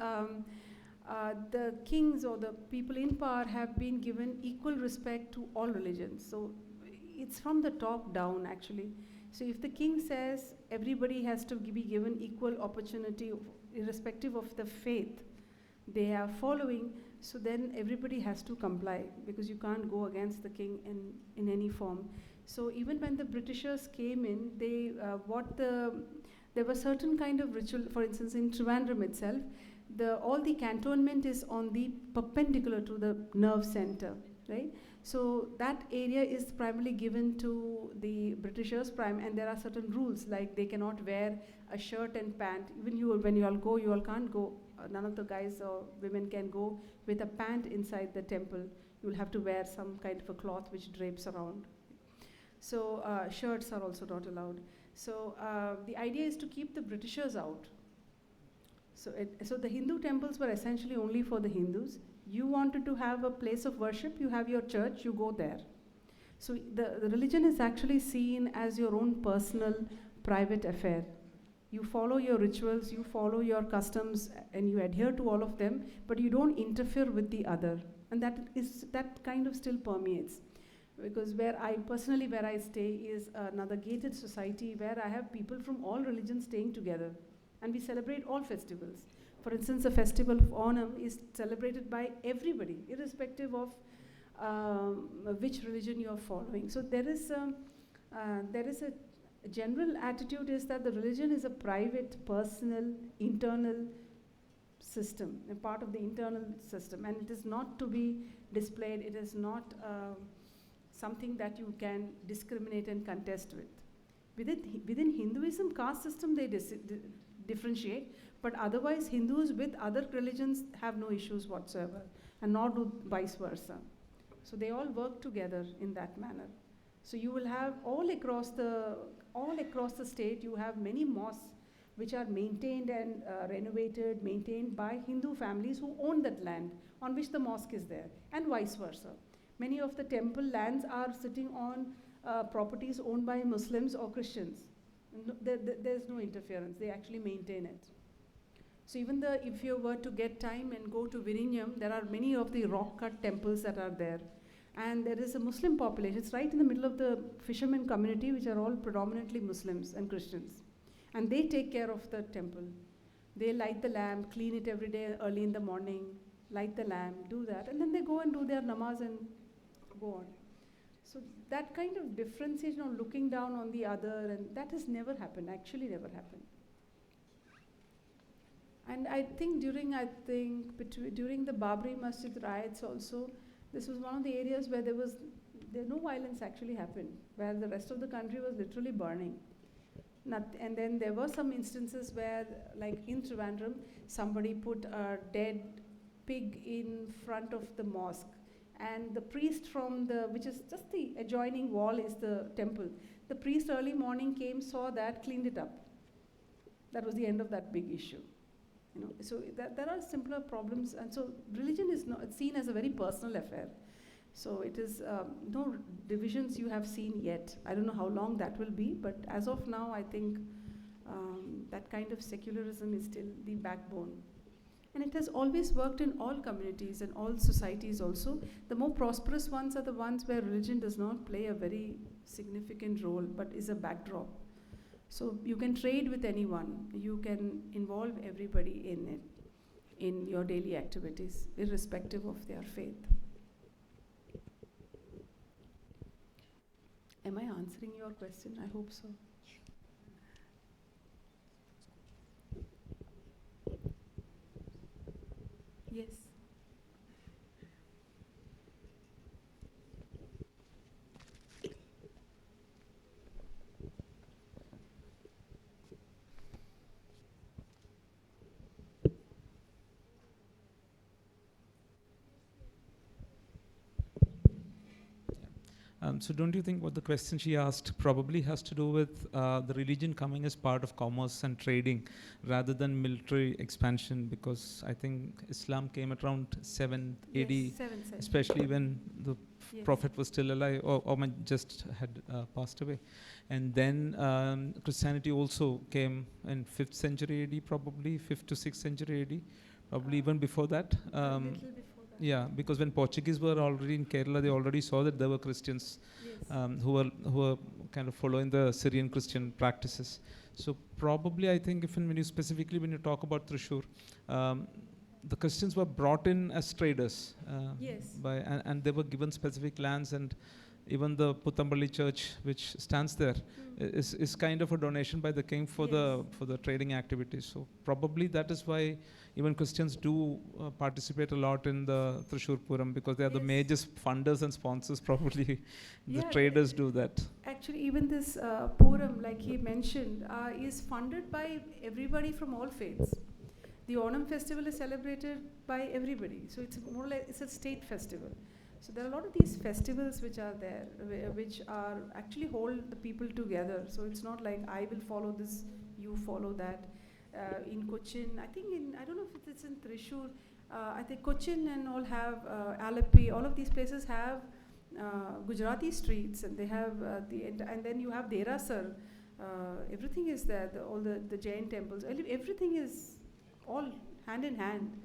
the kings or the people in power have been given equal respect to all religions. So it's from the top down actually. So if the king says everybody has to be given equal opportunity, irrespective of the faith they are following, so then everybody has to comply because you can't go against the king in any form. So even when the Britishers came in, there were certain kind of ritual. For instance, in Trivandrum itself, all the cantonment is on the perpendicular to the nerve center, right? So that area is primarily given to the Britishers and there are certain rules like they cannot wear a shirt and pant. Even when you all can't go. None of the guys or women can go with a pant inside the temple. You will have to wear some kind of a cloth which drapes around. So shirts are also not allowed. So the idea is to keep the Britishers out. So the Hindu temples were essentially only for the Hindus. You wanted to have a place of worship, you have your church, you go there. So the religion is actually seen as your own personal, private affair. You follow your rituals, you follow your customs, and you adhere to all of them, but you don't interfere with the other. And that kind of still permeates. Because where I stay is another gated society where I have people from all religions staying together. And we celebrate all festivals. For instance, the festival of Onam is celebrated by everybody, irrespective of which religion you are following. So there is a general attitude is that the religion is a private, personal, internal system, a part of the internal system, and it is not to be displayed. It is not something that you can discriminate and contest with. Within Hinduism, caste system they differentiate, but otherwise Hindus with other religions have no issues whatsoever, and nor do vice versa. So they all work together in that manner. So you will have all across the state, you have many mosques which are maintained and renovated, maintained by Hindu families who own that land on which the mosque is there, and vice versa. Many of the temple lands are sitting on properties owned by Muslims or Christians. There's no interference. They actually maintain it. So even if you were to get time and go to Virinyam, there are many of the rock-cut temples that are there. And there is a Muslim population. It's right in the middle of the fishermen community, which are all predominantly Muslims and Christians. And they take care of the temple. They light the lamp, clean it every day early in the morning, light the lamp, do that, and then they go and do their namaz and go on. So that kind of differentiation or looking down on the other, and that has never happened, actually never happened. And I think during the Babri Masjid riots also, this was one of the areas where no violence actually happened, where the rest of the country was literally burning. And then there were some instances where, like in Trivandrum, somebody put a dead pig in front of the mosque. And the priest which is just the adjoining wall is the temple. The priest early morning came, saw that, cleaned it up. That was the end of that big issue. So there are simpler problems, and so religion is seen as a very personal affair. So it is no divisions you have seen yet. I don't know how long that will be, but as of now, I think that kind of secularism is still the backbone. And it has always worked in all communities and all societies also. The more prosperous ones are the ones where religion does not play a very significant role, but is a backdrop. So you can trade with anyone. You can involve everybody in it, in your daily activities, irrespective of their faith. Am I answering your question? I hope so. Yes. So don't you think what the question she asked probably has to do with the religion coming as part of commerce and trading rather than military expansion? Because I think Islam came at around 7 AD, Yes, 7th century. especially when the Yes. Prophet was still alive or just had passed away. And then Christianity also came in 5th century AD, probably 5th to 6th century AD, probably even before that. A little before that. Yeah, because when Portuguese were already in Kerala, they already saw that there were Christians Yes. who were kind of following the Syrian Christian practices. So probably I think when you talk about Thrissur, the Christians were brought in as traders, Yes. and they were given specific lands, and even the Puttambali church, which stands there, is kind of a donation by the king for the trading activities. So probably that is why even Christians do participate a lot in the Thrissur Puram, because they are the major funders and sponsors. Probably the traders do that. Actually, even this Puram, like he mentioned, is funded by everybody from all faiths. The Onam festival is celebrated by everybody, so it's more like it's a state festival. So there are a lot of these festivals which are there, which are actually hold the people together. So it's not like I will follow this, you follow that. In Cochin, I think I don't know if it's in Thrissur, I think Cochin and all have Alleppey, all of these places have Gujarati streets, and they have and then you have Derasar. Everything is there, all the Jain temples, everything is all hand in hand.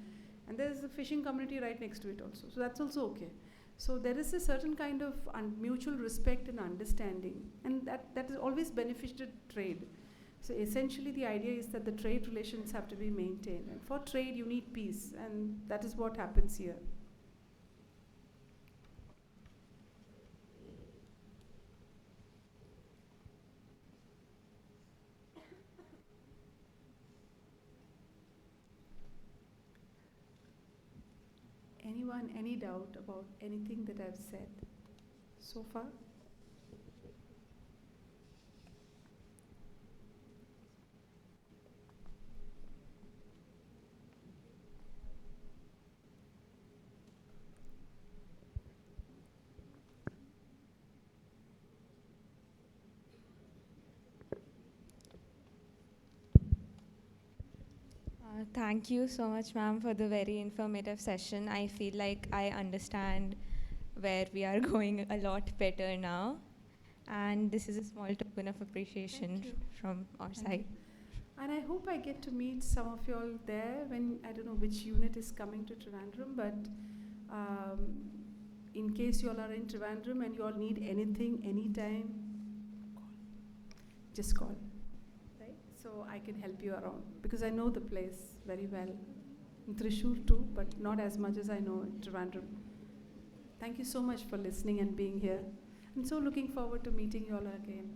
And there's a fishing community right next to it also. So that's also okay. So there is a certain kind of mutual respect and understanding, and that is always benefited trade. So essentially the idea is that the trade relations have to be maintained, and for trade you need peace, and that is what happens here. Anyone, any doubt about anything that I've said so far? Thank you so much, ma'am, for the very informative session. I feel like I understand where we are going a lot better now. And this is a small token of appreciation from our side. And I hope I get to meet some of you all there when, I don't know which unit is coming to Trivandrum, but in case you all are in Trivandrum and you all need anything, anytime, just call. Right? So I can help you around, because I know the place very well. In Thrissur too, but not as much as I know in Trivandrum. Thank you so much for listening and being here. I'm so looking forward to meeting you all again.